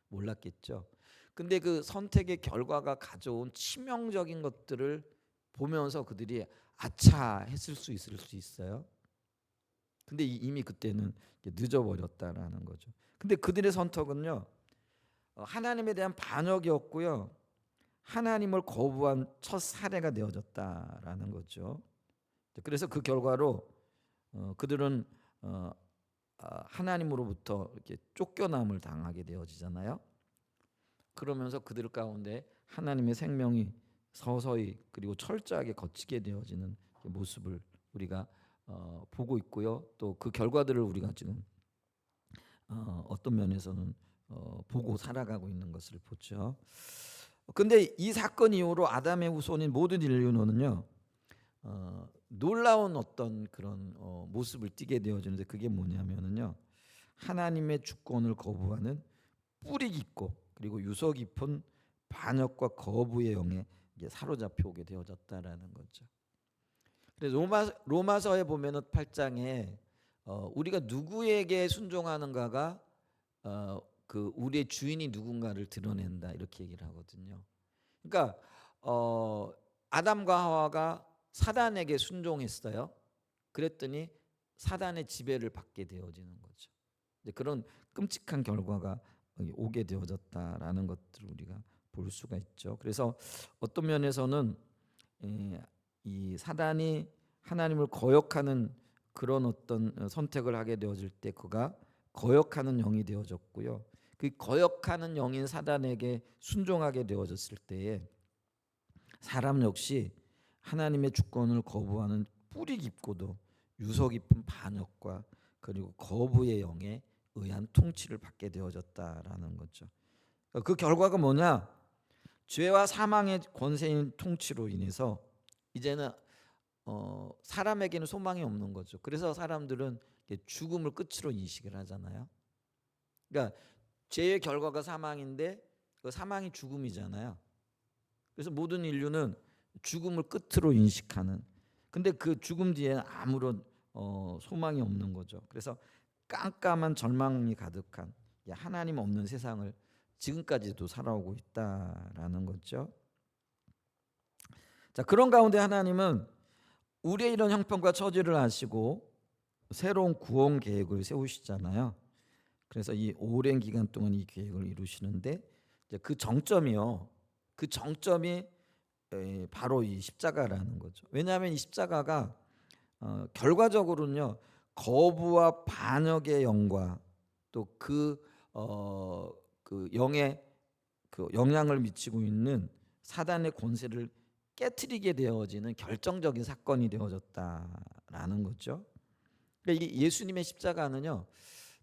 몰랐겠죠. 근데 그 선택의 결과가 가져온 치명적인 것들을 보면서 그들이 아차 했을 수 있어요. 근데 이미 그때는 늦어버렸다라는 거죠. 근데 그들의 선택은요, 하나님에 대한 반역이었고요, 하나님을 거부한 첫 사례가 되어졌다라는 거죠. 그래서 그 결과로 그들은 하나님으로부터 이렇게 쫓겨남을 당하게 되어지잖아요. 그러면서 그들 가운데 하나님의 생명이 서서히 그리고 철저하게 걷히게 되어지는 모습을 우리가 보고 있고요. 또 그 결과들을 우리가 지금 어떤 면에서는 보고 살아가고 있는 것을 보죠. 근데 이 사건 이후로 아담의 후손인 모든 인류는요 놀라운 어떤 그런 모습을 띠게 되어지는데 그게 뭐냐면은요 하나님의 주권을 거부하는 뿌리 깊고 그리고 유서 깊은 반역과 거부의 영에 사로잡혀 오게 되어졌다라는 거죠. 그래서 로마서에 보면은 8장에 우리가 누구에게 순종하는가가 그 우리의 주인이 누군가를 드러낸다 이렇게 얘기를 하거든요. 그러니까 아담과 하와가 사단에게 순종했어요. 그랬더니 사단의 지배를 받게 되어지는 거죠. 그런 끔찍한 결과가 오게 되어졌다라는 것들을 우리가 볼 수가 있죠. 그래서 어떤 면에서는 이 사단이 하나님을 거역하는 그런 어떤 선택을 하게 되어질 때 그가 거역하는 영이 되어졌고요. 그 거역하는 영인 사단에게 순종하게 되어졌을 때에 사람 역시 하나님의 주권을 거부하는 뿌리 깊고도 유서 깊은 반역과 그리고 거부의 영에 의한 통치를 받게 되어졌다라는 거죠. 그 결과가 뭐냐? 죄와 사망의 권세인 통치로 인해서 이제는 사람에게는 소망이 없는 거죠. 그래서 사람들은 죽음을 끝으로 인식을 하잖아요. 그러니까 죄의 결과가 사망인데 그 사망이 죽음이잖아요. 그래서 모든 인류는 죽음을 끝으로 인식하는. 근데 그 죽음 뒤에는 아무런 소망이 없는 거죠. 그래서 깜깜한 절망이 가득한 하나님 없는 세상을 지금까지도 살아오고 있다라는 거죠. 자, 그런 가운데 하나님은 우리의 이런 형편과 처지를 아시고 새로운 구원 계획을 세우시잖아요. 그래서 이 오랜 기간 동안 이 계획을 이루시는데 이제 그 정점이요. 그 정점이 바로 이 십자가라는 거죠. 왜냐하면 이 십자가가 결과적으로는요 거부와 반역의 영과 또 그 영의 그 영향을 미치고 있는 사단의 권세를 깨트리게 되어지는 결정적인 사건이 되어졌다라는 거죠. 그러니까 이 예수님의 십자가는요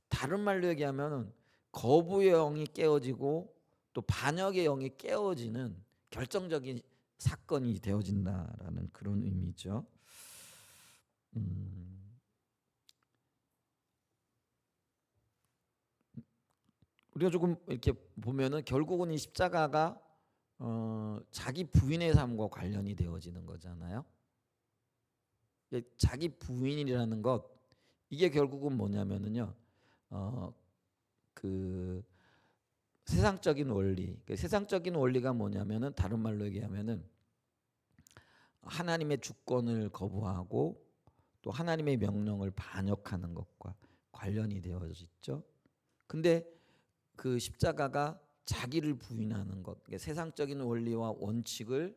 다른 말로 얘기하면 거부의 영이 깨어지고 또 반역의 영이 깨어지는 결정적인 사건이 되어진다라는 그런 의미죠. 우리가 조금 이렇게 보면은 결국은 이 십자가가 자기 부인의 삶과 관련이 되어지는 거잖아요. 자기 부인이라는 것 이게 결국은 뭐냐면은요, 그 세상적인 원리, 세상적인 원리가 뭐냐면은 다른 말로 얘기하면은 하나님의 주권을 거부하고 또 하나님의 명령을 반역하는 것과 관련이 되어져 있죠. 근데 그 십자가가 자기를 부인하는 것, 그러니까 세상적인 원리와 원칙을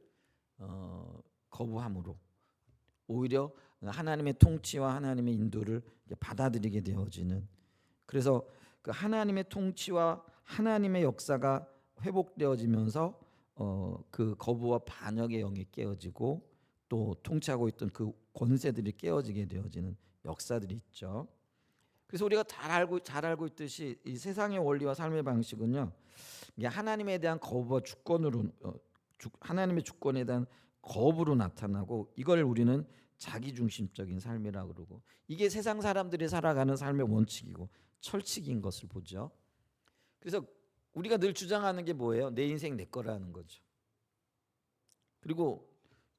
거부함으로 오히려 하나님의 통치와 하나님의 인도를 받아들이게 되어지는, 그래서 그 하나님의 통치와 하나님의 역사가 회복되어지면서 그 거부와 반역의 영이 깨어지고 또 통치하고 있던 그 권세들이 깨어지게 되어지는 역사들이 있죠. 그래서 우리가 잘 알고 있듯이 이 세상의 원리와 삶의 방식은요, 이게 하나님에 대한 거부와 주권으로 하나님의 주권에 대한 거부로 나타나고, 이걸 우리는 자기중심적인 삶이라고 그러고, 이게 세상 사람들이 살아가는 삶의 원칙이고 철칙인 것을 보죠. 그래서 우리가 늘 주장하는 게 뭐예요? 내 인생 내 거라는 거죠. 그리고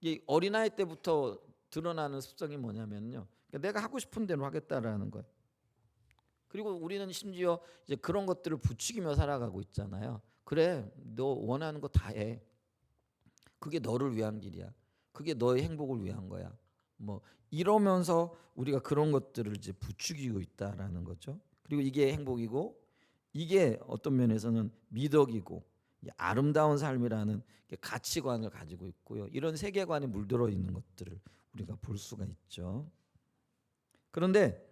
이 어린아이 때부터 드러나는 습성이 뭐냐면요, 그러니까 내가 하고 싶은 대로 하겠다라는 거예요. 그리고 우리는 심지어 이제 그런 것들을 부추기며 살아가고 있잖아요. 그래, 너 원하는 거 다 해. 그게 너를 위한 길이야. 그게 너의 행복을 위한 거야. 뭐 이러면서 우리가 그런 것들을 이제 부추기고 있다라는 거죠. 그리고 이게 행복이고 이게 어떤 면에서는 미덕이고 아름다운 삶이라는 가치관을 가지고 있고요. 이런 세계관이 물들어 있는 것들을 우리가 볼 수가 있죠. 그런데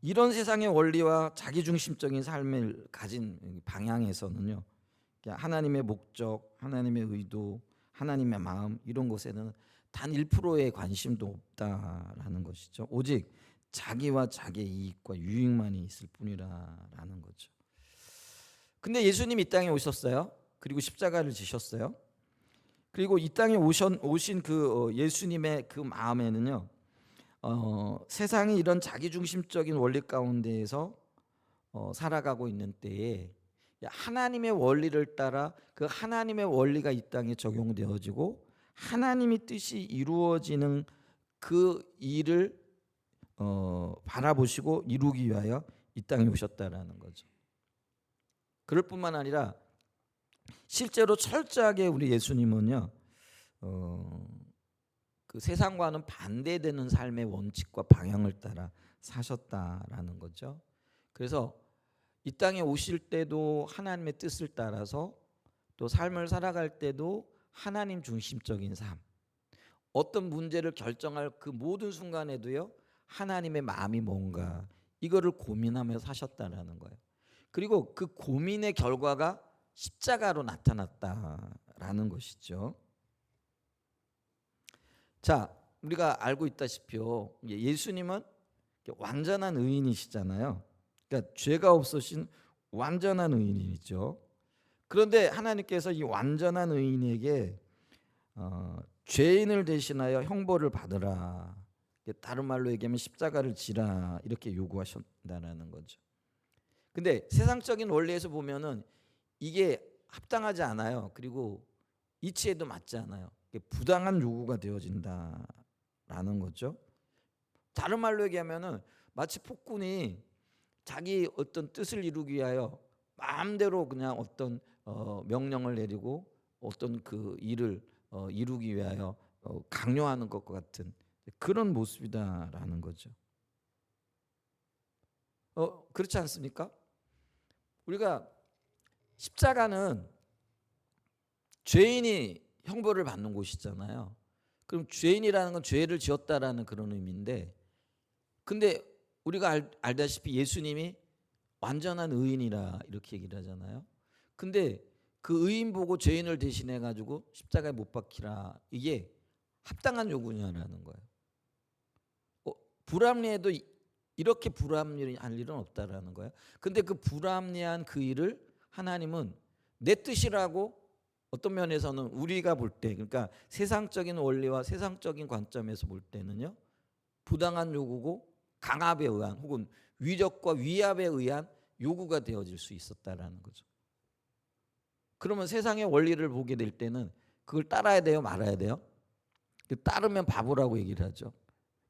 이런 세상의 원리와 자기중심적인 삶을 가진 방향에서는요, 하나님의 목적, 하나님의 의도, 하나님의 마음 이런 것에는 단 1%의 관심도 없다라는 것이죠. 오직 자기와 자기의 이익과 유익만이 있을 뿐이라는 거죠. 근데 예수님이 이 땅에 오셨어요. 그리고 십자가를 지셨어요. 그리고 이 땅에 오신 그 예수님의 그 마음에는요, 세상이 이런 자기중심적인 원리 가운데에서 살아가고 있는 때에 하나님의 원리를 따라 그 하나님의 원리가 이 땅에 적용되어지고 하나님의 뜻이 이루어지는 그 일을 바라보시고 이루기 위하여 이 땅에 오셨다라는 거죠. 그럴 뿐만 아니라 실제로 철저하게 우리 예수님은요, 그 세상과는 반대되는 삶의 원칙과 방향을 따라 사셨다라는 거죠. 그래서 이 땅에 오실 때도 하나님의 뜻을 따라서 또 삶을 살아갈 때도 하나님 중심적인 삶, 어떤 문제를 결정할 그 모든 순간에도요 하나님의 마음이 뭔가 이거를 고민하며 사셨다라는 거예요. 그리고 그 고민의 결과가 십자가로 나타났다라는 것이죠. 자, 우리가 알고 있다시피요, 예수님은 완전한 의인이시잖아요. 그러니까 죄가 없으신 완전한 의인이죠. 그런데 하나님께서 이 완전한 의인에게 죄인을 대신하여 형벌을 받으라, 다른 말로 얘기하면 십자가를 지라, 이렇게 요구하셨다는 거죠. 근데 세상적인 원리에서 보면은 이게 합당하지 않아요. 그리고 이치에도 맞지 않아요. 부당한 요구가 되어진다라는 거죠. 다른 말로 얘기하면은 마치 폭군이 자기 어떤 뜻을 이루기 위하여 마음대로 그냥 어떤 명령을 내리고 어떤 그 일을 이루기 위하여 강요하는 것과 같은 그런 모습이다라는 거죠. 그렇지 않습니까? 우리가 십자가는 죄인이 형벌을 받는 곳이잖아요. 그럼 죄인이라는 건 죄를 지었다라는 그런 의미인데, 근데 우리가 알다시피 예수님이 완전한 의인이라 이렇게 얘기를 하잖아요. 근데 그 의인 보고 죄인을 대신해 가지고 십자가에 못 박히라, 이게 합당한 요구냐라는 거예요. 불합리해도 이렇게 불합리할 일은 없다라는 거예요. 근데 그 불합리한 그 일을 하나님은 내 뜻이라고, 어떤 면에서는 우리가 볼 때, 그러니까 세상적인 원리와 세상적인 관점에서 볼 때는요, 부당한 요구고 강압에 의한 혹은 위력과 위압에 의한 요구가 되어질 수 있었다라는 거죠. 그러면 세상의 원리를 보게 될 때는 그걸 따라야 돼요, 말아야 돼요? 따르면 바보라고 얘기를 하죠.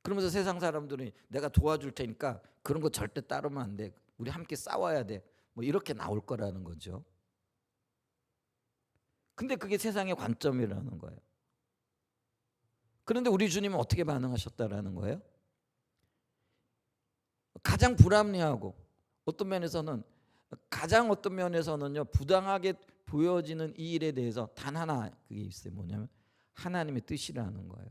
그러면서 세상 사람들이 내가 도와줄 테니까 그런 거 절대 따르면 안 돼, 우리 함께 싸워야 돼, 뭐 이렇게 나올 거라는 거죠. 근데 그게 세상의 관점이라는 거예요. 그런데 우리 주님은 어떻게 반응하셨다라는 거예요? 가장 불합리하고 어떤 면에서는요 부당하게 보여지는 이 일에 대해서 단 하나, 그게 있어요. 뭐냐면 하나님의 뜻이라는 거예요.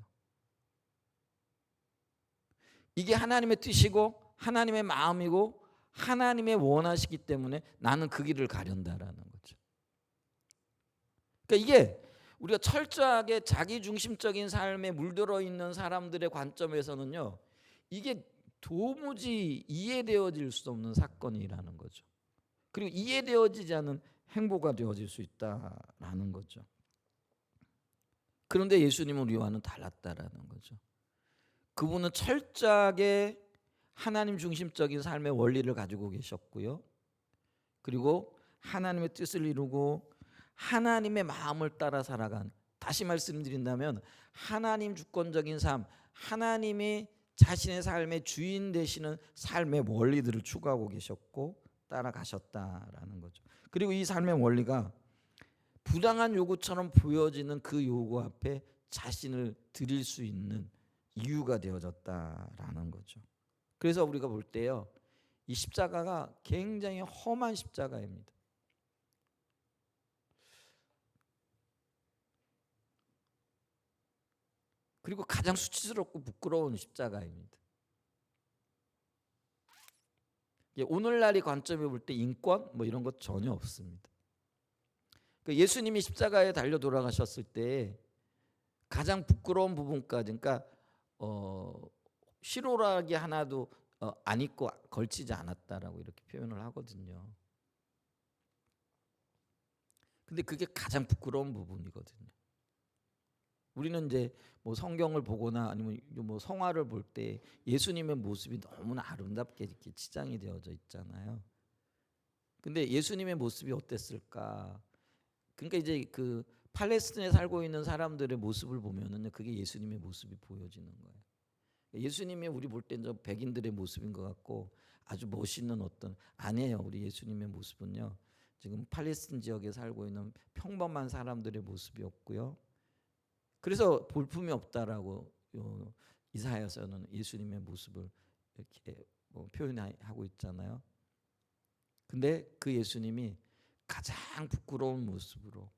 이게 하나님의 뜻이고 하나님의 마음이고 하나님의 원하시기 때문에 나는 그 길을 가련다라는 거죠. 그러니까 이게 우리가 철저하게 자기중심적인 삶에 물들어 있는 사람들의 관점에서는요, 이게 도무지 이해되어질 수 없는 사건이라는 거죠. 그리고 이해되어지지 않은 행보가 되어질 수 있다라는 거죠. 그런데 예수님은 우리와는 달랐다라는 거죠. 그분은 철저하게 하나님 중심적인 삶의 원리를 가지고 계셨고요. 그리고 하나님의 뜻을 이루고 하나님의 마음을 따라 살아간, 다시 말씀드린다면 하나님 주권적인 삶, 하나님이 자신의 삶의 주인 되시는 삶의 원리들을 추구하고 계셨고 따라가셨다라는 거죠. 그리고 이 삶의 원리가 부당한 요구처럼 보여지는 그 요구 앞에 자신을 드릴 수 있는 이유가 되어졌다라는 거죠. 그래서 우리가 볼 때요, 이 십자가가 굉장히 험한 십자가입니다. 그리고 가장 수치스럽고 부끄러운 십자가입니다. 오늘날의 관점에 볼 때 인권 뭐 이런 것 전혀 없습니다. 예수님이 십자가에 달려 돌아가셨을 때 가장 부끄러운 부분까지, 그러니까 시로라기 하나도 안 입고 걸치지 않았다라고 이렇게 표현을 하거든요. 근데 그게 가장 부끄러운 부분이거든요. 우리는 이제 뭐 성경을 보거나 아니면 뭐 성화를 볼 때 예수님의 모습이 너무나 아름답게 이렇게 치장이 되어져 있잖아요. 근데 예수님의 모습이 어땠을까? 그러니까 이제 그 팔레스틴에 살고 있는 사람들의 모습을 보면은 그게 예수님의 모습이 보여지는 거예요. 예수님이 우리 볼 땐 저 백인들의 모습인 것 같고 아주 멋있는 어떤, 아니에요. 우리 예수님의 모습은요, 지금 팔레스틴 지역에 살고 있는 평범한 사람들의 모습이었고요. 그래서 볼품이 없다라고 이사야서는 예수님의 모습을 이렇게 표현하고 있잖아요. 근데 그 예수님이 가장 부끄러운 모습으로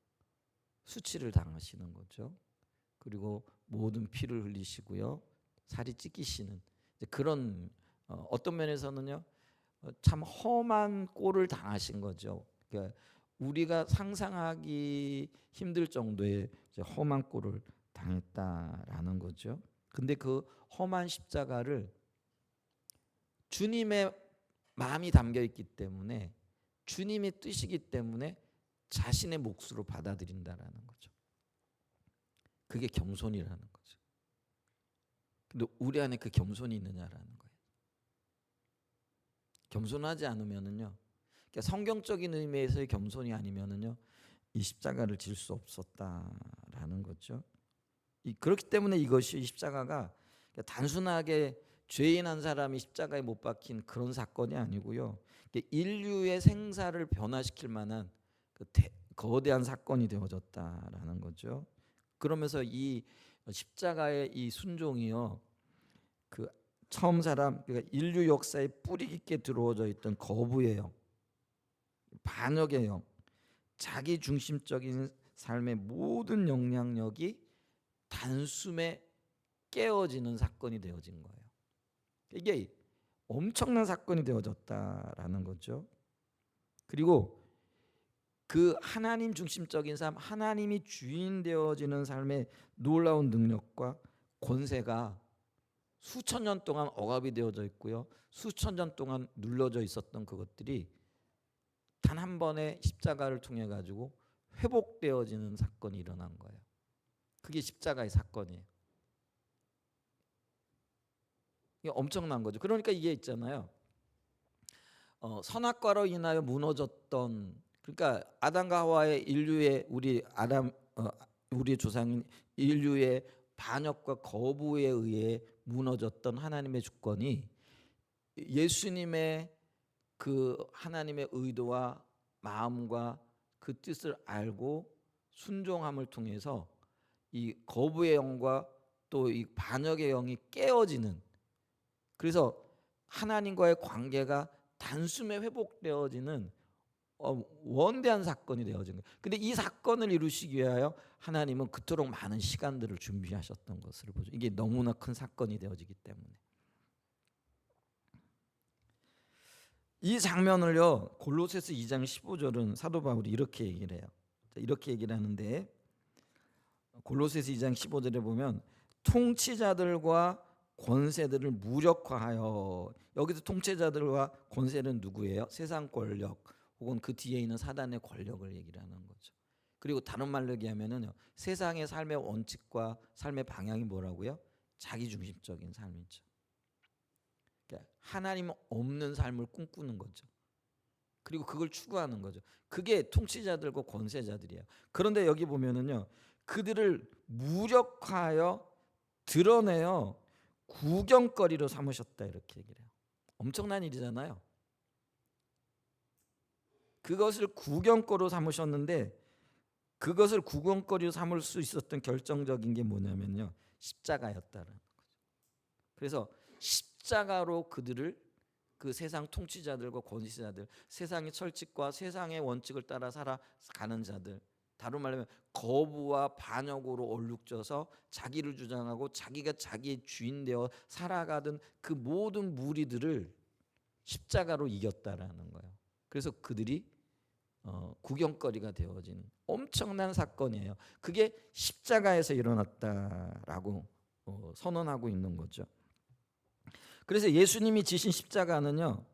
수치를 당하시는 거죠. 그리고 모든 피를 흘리시고요, 살이 찢기시는 그런, 어떤 면에서는요 참 험한 꼴을 당하신 거죠. 그러니까 우리가 상상하기 힘들 정도의 험한 꼴을 당했다라는 거죠. 근데 그 험한 십자가를 주님의 마음이 담겨 있기 때문에, 주님의 뜻이기 때문에 자신의 몫으로 받아들인다라는 거죠. 그게 겸손이라는 거죠. 근데 우리 안에 그 겸손이 있느냐라는 거예요. 겸손하지 않으면은요, 그러니까 성경적인 의미에서의 겸손이 아니면은요, 이 십자가를 질 수 없었다라는 거죠. 그렇기 때문에 이것이, 십자가가 단순하게 죄인 한 사람이 십자가에 못 박힌 그런 사건이 아니고요, 인류의 생사를 변화시킬 만한 그 거대한 사건이 되어졌다라는 거죠. 그러면서 이 십자가의 이 순종이요, 그 처음 사람, 그러니까 인류 역사에 뿌리 깊게 들어오져 있던 거부의 영, 반역의 영, 자기 중심적인 삶의 모든 영향력이 다 단숨에 깨어지는 사건이 되어진 거예요. 이게 엄청난 사건이 되어졌다라는 거죠. 그리고 그 하나님 중심적인 삶, 하나님이 주인 되어지는 삶의 놀라운 능력과 권세가 수천 년 동안 억압이 되어져 있고요, 수천 년 동안 눌러져 있었던 그것들이 단 한 번의 십자가를 통해 가지고 회복되어지는 사건이 일어난 거예요. 그게 십자가의 사건이에요. 이게 엄청난 거죠. 그러니까 이게 있잖아요. 선악과로 인하여 무너졌던, 그러니까 아담과 하와의 인류의 우리 조상인 인류의 반역과 거부에 의해 무너졌던 하나님의 주권이 예수님의 그 하나님의 의도와 마음과 그 뜻을 알고 순종함을 통해서 이 거부의 영과 또 이 반역의 영이 깨어지는, 그래서 하나님과의 관계가 단숨에 회복되어지는 원대한 사건이 되어진 거예요. 근데 이 사건을 이루시기 위하여 하나님은 그토록 많은 시간들을 준비하셨던 것을 보죠. 이게 너무나 큰 사건이 되어지기 때문에. 이 장면을요, 골로새서 2장 15절은 사도 바울이 이렇게 얘기를 해요. 이렇게 얘기를 하는데, 골로새서 2장 15절에 보면 통치자들과 권세들을 무력화하여, 여기서 통치자들과 권세는 누구예요? 세상 권력 혹은 그 뒤에 있는 사단의 권력을 얘기를 하는 거죠. 그리고 다른 말로 얘기하면은 세상의 삶의 원칙과 삶의 방향이 뭐라고요? 자기중심적인 삶이죠. 그러니까 하나님 없는 삶을 꿈꾸는 거죠. 그리고 그걸 추구하는 거죠. 그게 통치자들과 권세자들이에요. 그런데 여기 보면은요, 그들을 무력화하여 드러내어 구경거리로 삼으셨다, 이렇게 얘기를 해요. 엄청난 일이잖아요. 그것을 구경거리로 삼으셨는데, 그것을 구경거리로 삼을 수 있었던 결정적인 게 뭐냐면요, 십자가였다는 거죠. 그래서 십자가로 그들을, 그 세상 통치자들과 권세자들, 세상의 철칙과 세상의 원칙을 따라 살아가는 자들, 다른 말로 거부와 반역으로 얼룩져서 자기를 주장하고 자기가 자기의 주인 되어 살아가던 그 모든 무리들을 십자가로 이겼다라는 거예요. 그래서 그들이 구경거리가 되어진 엄청난 사건이에요. 그게 십자가에서 일어났다라고 선언하고 있는 거죠. 그래서 예수님이 지신 십자가는요,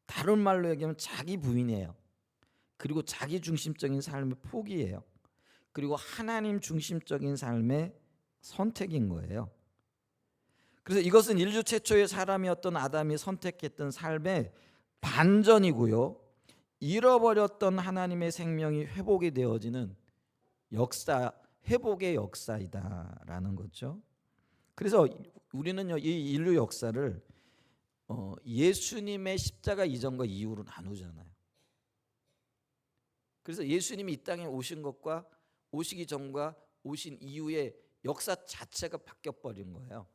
다른 말로 얘기하면 자기 부인이에요. 그리고 자기 중심적인 삶의 포기예요. 그리고 하나님 중심적인 삶의 선택인 거예요. 그래서 이것은 인류 최초의 사람이었던 아담이 선택했던 삶의 반전이고요, 잃어버렸던 하나님의 생명이 회복이 되어지는 역사, 회복의 역사이다라는 거죠. 그래서 우리는요, 이 인류 역사를 예수님의 십자가 이전과 이후로 나누잖아요. 그래서 예수님이 이 땅에 오신 것과 오시기 전과 오신 이후의 역사 자체가 바뀌어 버린 거예요.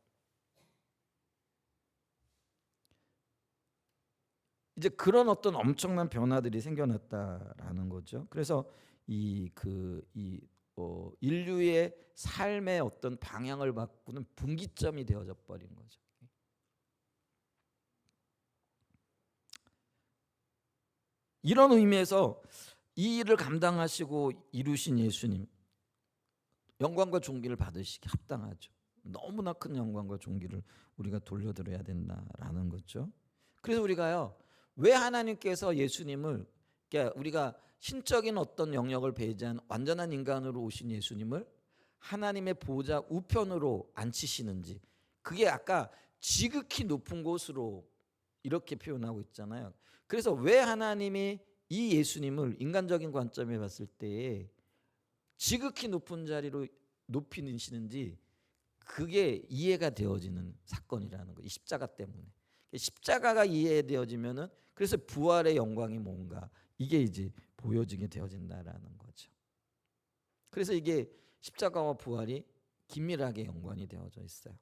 이제 그런 어떤 엄청난 변화들이 생겨났다라는 거죠. 그래서 인류의 삶의 어떤 방향을 바꾸는 분기점이 되어져 버린 거죠. 이런 의미에서 이 일을 감당하시고 이루신 예수님, 영광과 존귀를 받으시기 합당하죠. 너무나 큰 영광과 존귀를 우리가 돌려드려야 된다라는 거죠. 그래서 우리가요, 왜 하나님께서 예수님을, 그러니까 우리가 신적인 어떤 영역을 배제한 완전한 인간으로 오신 예수님을 하나님의 보좌 우편으로 앉히시는지, 그게 아까 지극히 높은 곳으로 이렇게 표현하고 있잖아요. 그래서 왜 하나님이 이 예수님을 인간적인 관점에 봤을 때 지극히 높은 자리로 높이 드시는지, 그게 이해가 되어지는 사건이라는 거예요. 이 십자가 때문에. 십자가가 이해되어지면은, 그래서 부활의 영광이 뭔가, 이게 이제 보여지게 되어진다라는 거죠. 그래서 이게 십자가와 부활이 긴밀하게 연관이 되어져 있어요.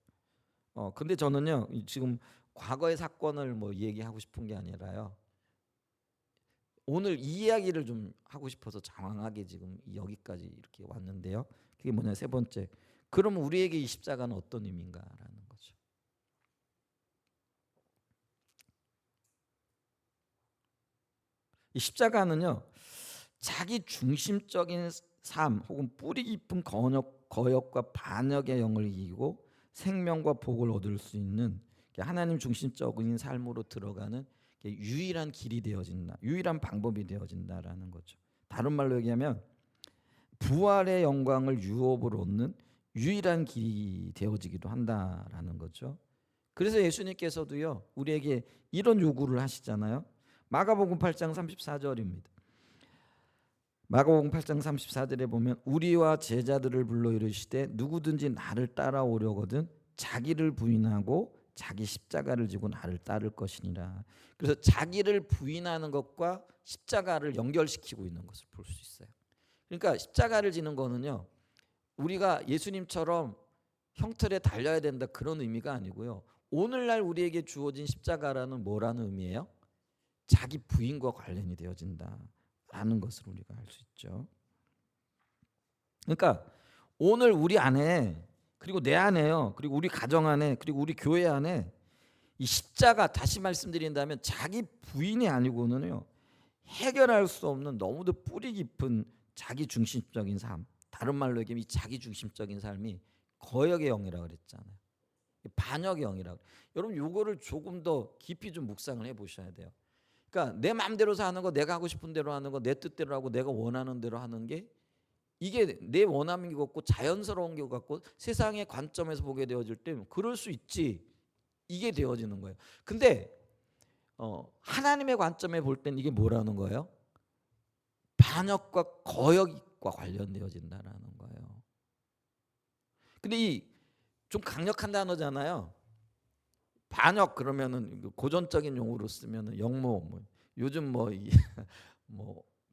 근데 저는요, 지금 과거의 사건을 뭐 얘기하고 싶은 게 아니라요, 오늘 이 이야기를 좀 하고 싶어서 장황하게 지금 여기까지 이렇게 왔는데요. 그게 뭐냐, 세 번째, 그럼 우리에게 이 십자가는 어떤 의미인가라는 거죠. 이 십자가는요, 자기 중심적인 삶 혹은 뿌리 깊은 거역과 반역의 영을 이기고 생명과 복을 얻을 수 있는 하나님 중심적인 삶으로 들어가는 유일한 길이 되어진다. 유일한 방법이 되어진다라는 거죠. 다른 말로 얘기하면 부활의 영광을 유업으로 얻는 유일한 길이 되어지기도 한다라는 거죠. 그래서 예수님께서도요, 우리에게 이런 요구를 하시잖아요. 마가복음 8장 34절입니다. 마가복음 8장 34절에 보면 우리와 제자들을 불러 이르시되 누구든지 나를 따라오려거든 자기를 부인하고 자기 십자가를 지고 나를 따를 것이니라. 그래서 자기를 부인하는 것과 십자가를 연결시키고 있는 것을 볼 수 있어요. 그러니까 십자가를 지는 거는요, 우리가 예수님처럼 형틀에 달려야 된다 그런 의미가 아니고요. 오늘날 우리에게 주어진 십자가라는 뭐라는 의미예요? 자기 부인과 관련이 되어진다라는 것을 우리가 알 수 있죠. 그러니까 오늘 우리 안에, 그리고 내 안에요, 그리고 우리 가정 안에, 그리고 우리 교회 안에 이 십자가, 다시 말씀드린다면 자기 부인이 아니고는요 해결할 수 없는 너무도 뿌리 깊은 자기 중심적인 삶, 다른 말로 얘기하면 이 자기 중심적인 삶이 거역의 영이라고 그랬잖아요. 반역의 영이라고. 여러분 요거를 조금 더 깊이 좀 묵상을 해보셔야 돼요. 그러니까 내 마음대로 사는 거, 내가 하고 싶은 대로 하는 거, 내 뜻대로 하고 내가 원하는 대로 하는 게 이게 내 원함인 것 같고 자연스러운 것 같고 세상의 관점에서 보게 되어질 때 그럴 수 있지, 이게 되어지는 거예요. 근데 하나님의 관점에 볼 땐 이게 뭐라는 거예요? 반역과 거역과 관련되어진다라는 거예요. 근데 이 좀 강력한 단어잖아요. 반역 그러면은 고전적인 용어로 쓰면은 영모, 요즘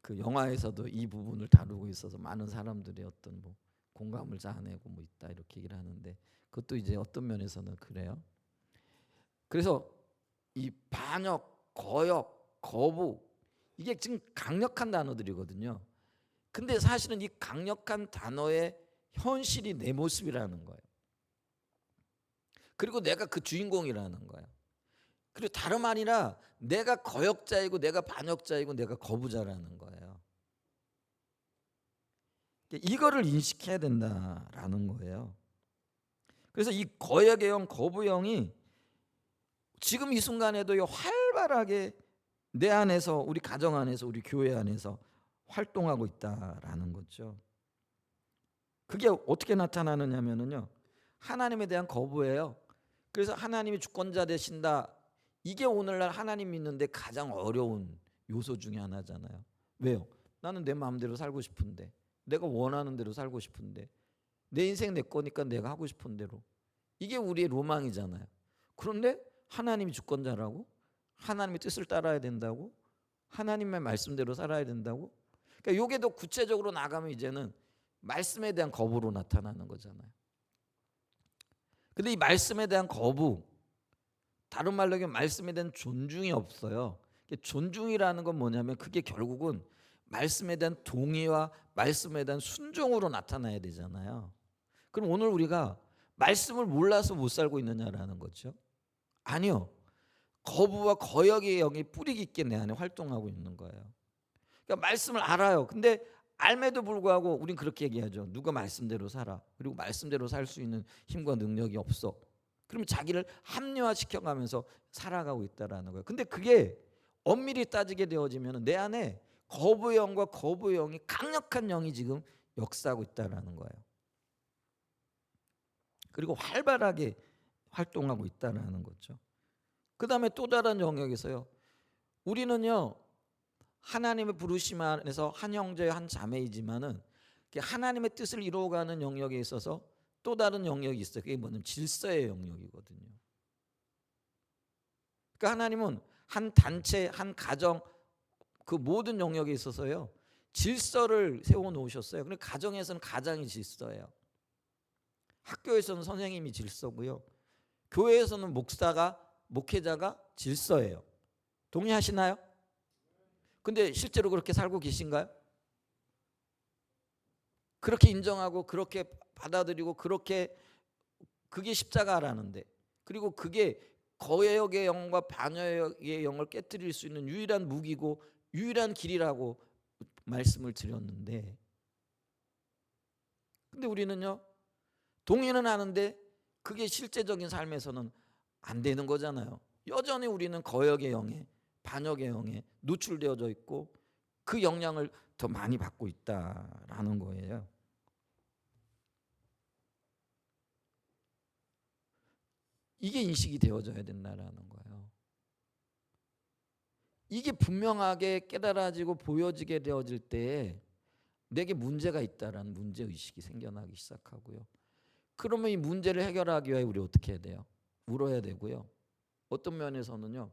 그 영화에서도 이 부분을 다루고 있어서 많은 사람들이 어떤 공감을 자아내고 있다 이렇게 얘기를 하는데, 그것도 이제 어떤 면에서는 그래요. 그래서 이 반역, 거역, 거부, 이게 지금 강력한 단어들이거든요. 근데 사실은 이 강력한 단어의 현실이 내 모습이라는 거예요. 그리고 내가 그 주인공이라는 거예요. 그리고 다름 아니라 내가 거역자이고 내가 반역자이고 내가 거부자라는 거예요. 이거를 인식해야 된다라는 거예요. 그래서 이 거역의 영, 거부의 영이 지금 이 순간에도 활발하게 내 안에서, 우리 가정 안에서, 우리 교회 안에서 활동하고 있다라는 거죠. 그게 어떻게 나타나느냐면요, 하나님에 대한 거부예요. 그래서 하나님이 주권자 되신다, 이게 오늘날 하나님 믿는데 가장 어려운 요소 중에 하나잖아요. 왜요? 나는 내 마음대로 살고 싶은데, 내가 원하는 대로 살고 싶은데, 내 인생 내 거니까 내가 하고 싶은 대로, 이게 우리의 로망이잖아요. 그런데 하나님이 주권자라고, 하나님의 뜻을 따라야 된다고, 하나님의 말씀대로 살아야 된다고. 그러니까 이게 더 구체적으로 나가면 이제는 말씀에 대한 거부로 나타나는 거잖아요. 근데 이 말씀에 대한 거부, 다른 말로 하면 말씀에 대한 존중이 없어요. 존중이라는 건 뭐냐면 그게 결국은 말씀에 대한 동의와 말씀에 대한 순종으로 나타나야 되잖아요. 그럼 오늘 우리가 말씀을 몰라서 못 살고 있느냐라는 거죠. 아니요. 거부와 거역의 영이 뿌리 깊게 내 안에 활동하고 있는 거예요. 그러니까 말씀을 알아요. 근데 알매도 불구하고 우린 그렇게 얘기하죠. 누가 말씀대로 살아. 그리고 말씀대로 살 수 있는 힘과 능력이 없어. 그러면 자기를 합리화시켜가면서 살아가고 있다라는 거예요. 근데 그게 엄밀히 따지게 되어지면 내 안에 거부의 영과 거부의 영이 강력한 영이 지금 역사하고 있다라는 거예요. 그리고 활발하게 활동하고 있다라는 거죠. 그 다음에 또 다른 영역에서요, 우리는요 하나님의 부르심 안에서 한 형제 한 자매이지만은 하나님의 뜻을 이루어가는 영역에 있어서 또 다른 영역이 있어요. 그게 뭐냐면 질서의 영역이거든요. 그러니까 하나님은 한 단체, 한 가정, 그 모든 영역에 있어서요 질서를 세워 놓으셨어요. 그런데 가정에서는 가장이 질서예요. 학교에서는 선생님이 질서고요, 교회에서는 목회자가 질서예요. 동의하시나요? 근데 실제로 그렇게 살고 계신가요? 그렇게 인정하고 그렇게 받아들이고 그렇게 그게 십자가라는데, 그리고 그게 거역의 영과 반역의 영을 깨뜨릴 수 있는 유일한 무기고 유일한 길이라고 말씀을 드렸는데, 근데 우리는요 동의는 하는데 그게 실제적인 삶에서는 안 되는 거잖아요. 여전히 우리는 거역의 영에 반역의 영에 노출되어져 있고 그 영향을 더 많이 받고 있다라는 거예요. 이게 인식이 되어져야 된다라는 거예요. 이게 분명하게 깨달아지고 보여지게 되어질 때에 내게 문제가 있다라는 문제의식이 생겨나기 시작하고요. 그러면 이 문제를 해결하기 위해 우리 어떻게 해야 돼요? 울어야 되고요. 어떤 면에서는요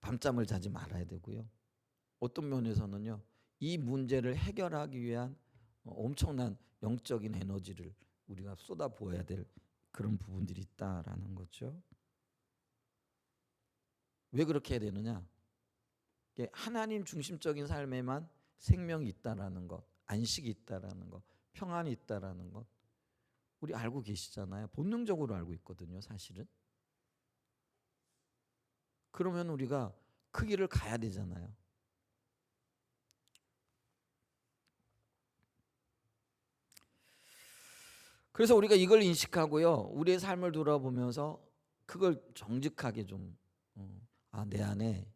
밤잠을 자지 말아야 되고요. 어떤 면에서는요 이 문제를 해결하기 위한 엄청난 영적인 에너지를 우리가 쏟아부어야 될 그런 부분들이 있다라는 거죠. 왜 그렇게 해야 되느냐? 하나님 중심적인 삶에만 생명이 있다라는 것, 안식이 있다라는 것, 평안이 있다라는 것 우리 알고 계시잖아요. 본능적으로 알고 있거든요, 사실은. 그러면 우리가 그 길을 가야 되잖아요. 그래서 우리가 이걸 인식하고요, 우리의 삶을 돌아보면서 그걸 정직하게 좀 내 안에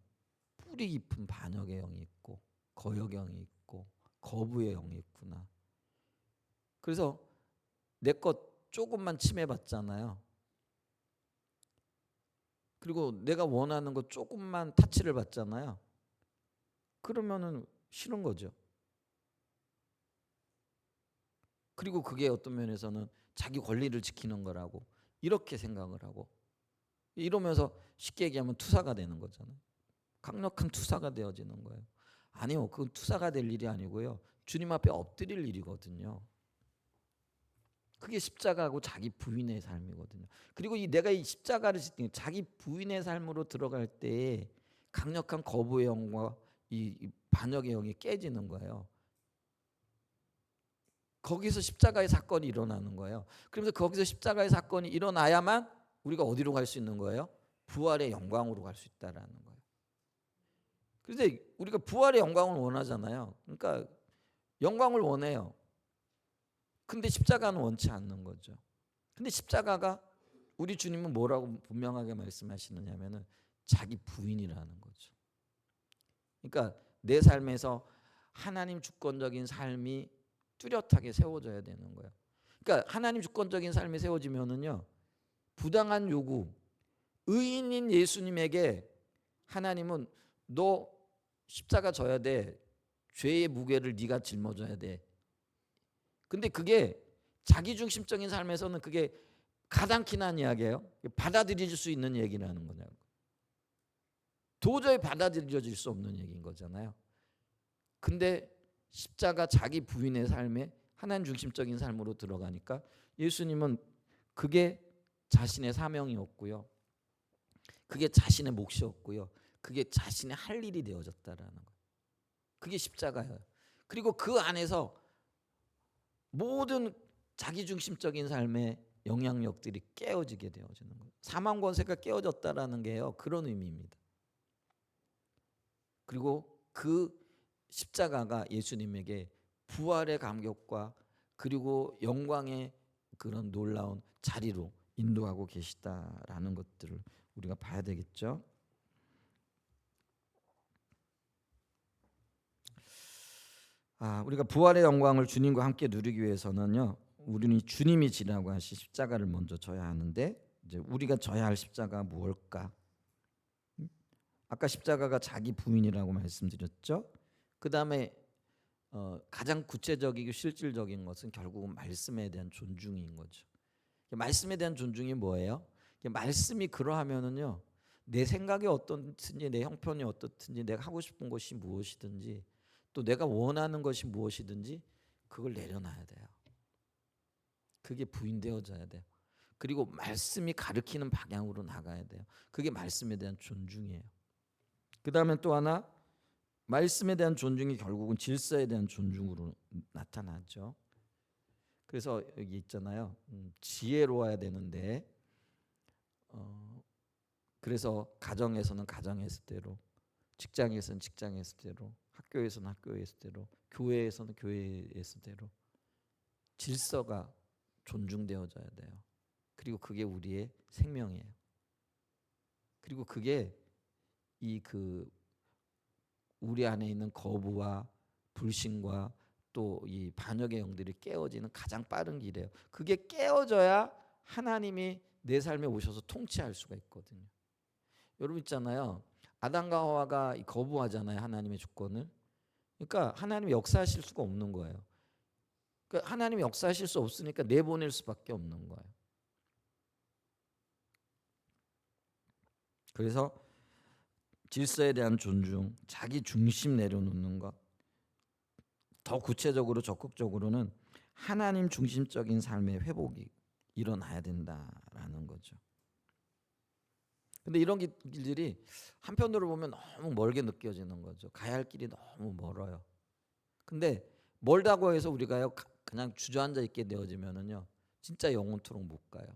뿌리 깊은 반역의 영이 있고 거역의 영이 있고 거부의 영이 있구나. 그래서 내 것 조금만 침해받잖아요. 그리고 내가 원하는 거 조금만 타치를 받잖아요. 그러면은 싫은 거죠. 그리고 그게 어떤 면에서는 자기 권리를 지키는 거라고 이렇게 생각을 하고, 이러면서 쉽게 얘기하면 투사가 되는 거잖아요. 강력한 투사가 되어지는 거예요. 아니요, 그건 투사가 될 일이 아니고요, 주님 앞에 엎드릴 일이거든요. 그게 십자가하고 자기 부인의 삶이거든요. 그리고 내가 이 십자가를 자기 부인의 삶으로 들어갈 때 강력한 거부의 영과 이 반역의 영이 깨지는 거예요. 거기서 십자가의 사건이 일어나는 거예요. 그러면서 거기서 십자가의 사건이 일어나야만 우리가 어디로 갈 수 있는 거예요? 부활의 영광으로 갈 수 있다라는 거예요. 그런데 우리가 부활의 영광을 원하잖아요. 그러니까 영광을 원해요. 근데 십자가는 원치 않는 거죠. 근데 십자가가 우리 주님은 뭐라고 분명하게 말씀하시느냐면은 자기 부인이라는 거죠. 그러니까 내 삶에서 하나님 주권적인 삶이 뚜렷하게 세워져야 되는 거예요. 그러니까 하나님 주권적인 삶이 세워지면은요, 부당한 요구, 의인인 예수님에게 하나님은 너 십자가 져야 돼. 죄의 무게를 네가 짊어져야 돼. 근데 그게 자기중심적인 삶에서는 그게 가당키 난 이야기예요. 받아들일 수 있는 얘기라는 거냐고. 도저히 받아들여질 수 없는 얘기인 거잖아요. 근데 십자가 자기 부인의 삶에 하나님 중심적인 삶으로 들어가니까 예수님은 그게 자신의 사명이었고요, 그게 자신의 몫이었고요, 그게 자신의 할 일이 되어졌다라는 거예요. 그게 십자가예요. 그리고 그 안에서 모든 자기중심적인 삶의 영향력들이 깨어지게 되어지는 거예요. 사망 권세가 깨어졌다라는 게요, 그런 의미입니다. 그리고 그 십자가가 예수님에게 부활의 감격과 그리고 영광의 그런 놀라운 자리로 인도하고 계시다라는 것들을 우리가 봐야 되겠죠. 우리가 부활의 영광을 주님과 함께 누리기 위해서는요, 우리는 주님이 지라고 하신 십자가를 먼저 져야 하는데, 이제 우리가 져야 할 십자가 무엇일까? 아까 십자가가 자기 부인이라고 말씀드렸죠. 그 다음에 가장 구체적이고 실질적인 것은 결국은 말씀에 대한 존중인 거죠. 말씀에 대한 존중이 뭐예요? 말씀이 그러하면은요, 내 생각이 어떻든지 내 형편이 어떻든지 내가 하고 싶은 것이 무엇이든지 또 내가 원하는 것이 무엇이든지 그걸 내려놔야 돼요. 그게 부인되어져야 돼요. 그리고 말씀이 가르치는 방향으로 나가야 돼요. 그게 말씀에 대한 존중이에요. 그 다음에 또 하나, 말씀에 대한 존중이 결국은 질서에 대한 존중으로 나타나죠. 그래서 여기 있잖아요. 지혜로워야 되는데 그래서 가정에서는 가정에서대로, 직장에서는 직장에서대로, 학교에서는 학교에서대로, 교회에서는 교회에서대로 질서가 존중되어져야 돼요. 그리고 그게 우리의 생명이에요. 그리고 그게 우리 안에 있는 거부와 불신과 또 이 반역의 영들이 깨어지는 가장 빠른 길이에요. 그게 깨어져야 하나님이 내 삶에 오셔서 통치할 수가 있거든요. 여러분 있잖아요. 아담과 하와가 거부하잖아요. 하나님의 주권을. 그러니까 하나님이 역사하실 수가 없는 거예요. 그러니까 하나님이 역사하실 수 없으니까 내보낼 수밖에 없는 거예요. 그래서 질서에 대한 존중, 자기 중심 내려놓는 것, 더 구체적으로 적극적으로는 하나님 중심적인 삶의 회복이 일어나야 된다라는 거죠. 근데 이런 길들이 한편으로 보면 너무 멀게 느껴지는 거죠. 가야 할 길이 너무 멀어요. 근데 멀다고 해서 우리가요 그냥 주저앉아 있게 되어지면은요 진짜 영원토록 못 가요.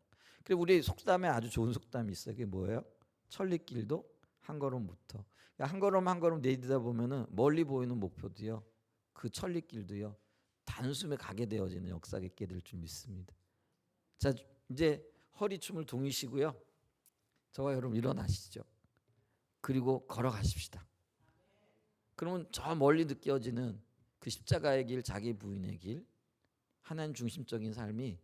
그리고 우리 속담에 아주 좋은 속담이 있어요. 그게 뭐예요? 천리길도 한 걸음부터. 그러니까 한 걸음 한 걸음 내딛다 보면은 멀리 보이는 목표도요, 그 천리길도요 단숨에 가게 되어지는 역사가 있게 될 줄 믿습니다. 자, 이제 허리춤을 동이시고요. 저와 여러분 일어나시죠. 그리고 걸어가십시다. 그러면 저 멀리 느껴지는 그 십자가의 길, 자기 부인의 길, 하나님 중심적인 삶이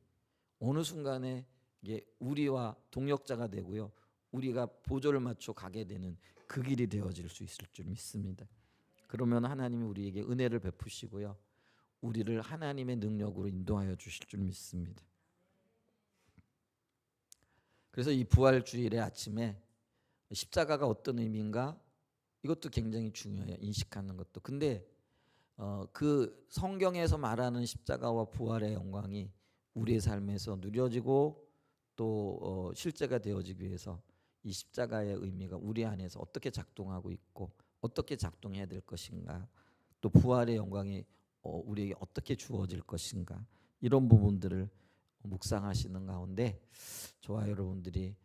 어느 순간에 이게 우리와 동역자가 되고요. 우리가 보조를 맞춰 가게 되는 그 길이 되어질 수 있을 줄 믿습니다. 그러면 하나님이 우리에게 은혜를 베푸시고요. 우리를 하나님의 능력으로 인도하여 주실 줄 믿습니다. 그래서 이 부활주일의 아침에 십자가가 어떤 의미인가? 이것도 굉장히 중요해요. 인식하는 것도. 근데 그 성경에서 말하는 십자가와 부활의 영광이 우리의 삶에서 누려지고 또 실제가 되어지기 위해서 이 십자가의 의미가 우리 안에서 어떻게 작동하고 있고 어떻게 작동해야 될 것인가, 또 부활의 영광이 우리에게 어떻게 주어질 것인가, 이런 부분들을 묵상하시는 가운데 저와 여러분들이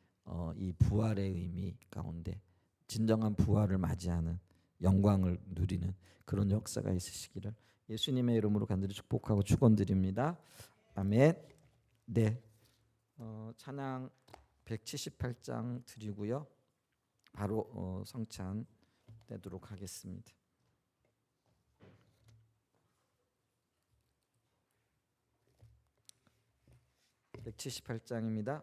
이 부활의 의미 가운데 진정한 부활을 맞이하는 영광을 누리는 그런 역사가 있으시기를 예수님의 이름으로 간절히 축복하고 축원드립니다. 아멘. 네, 찬양 178장 드리고요. 바로 성찬 되도록 하겠습니다. 178장입니다.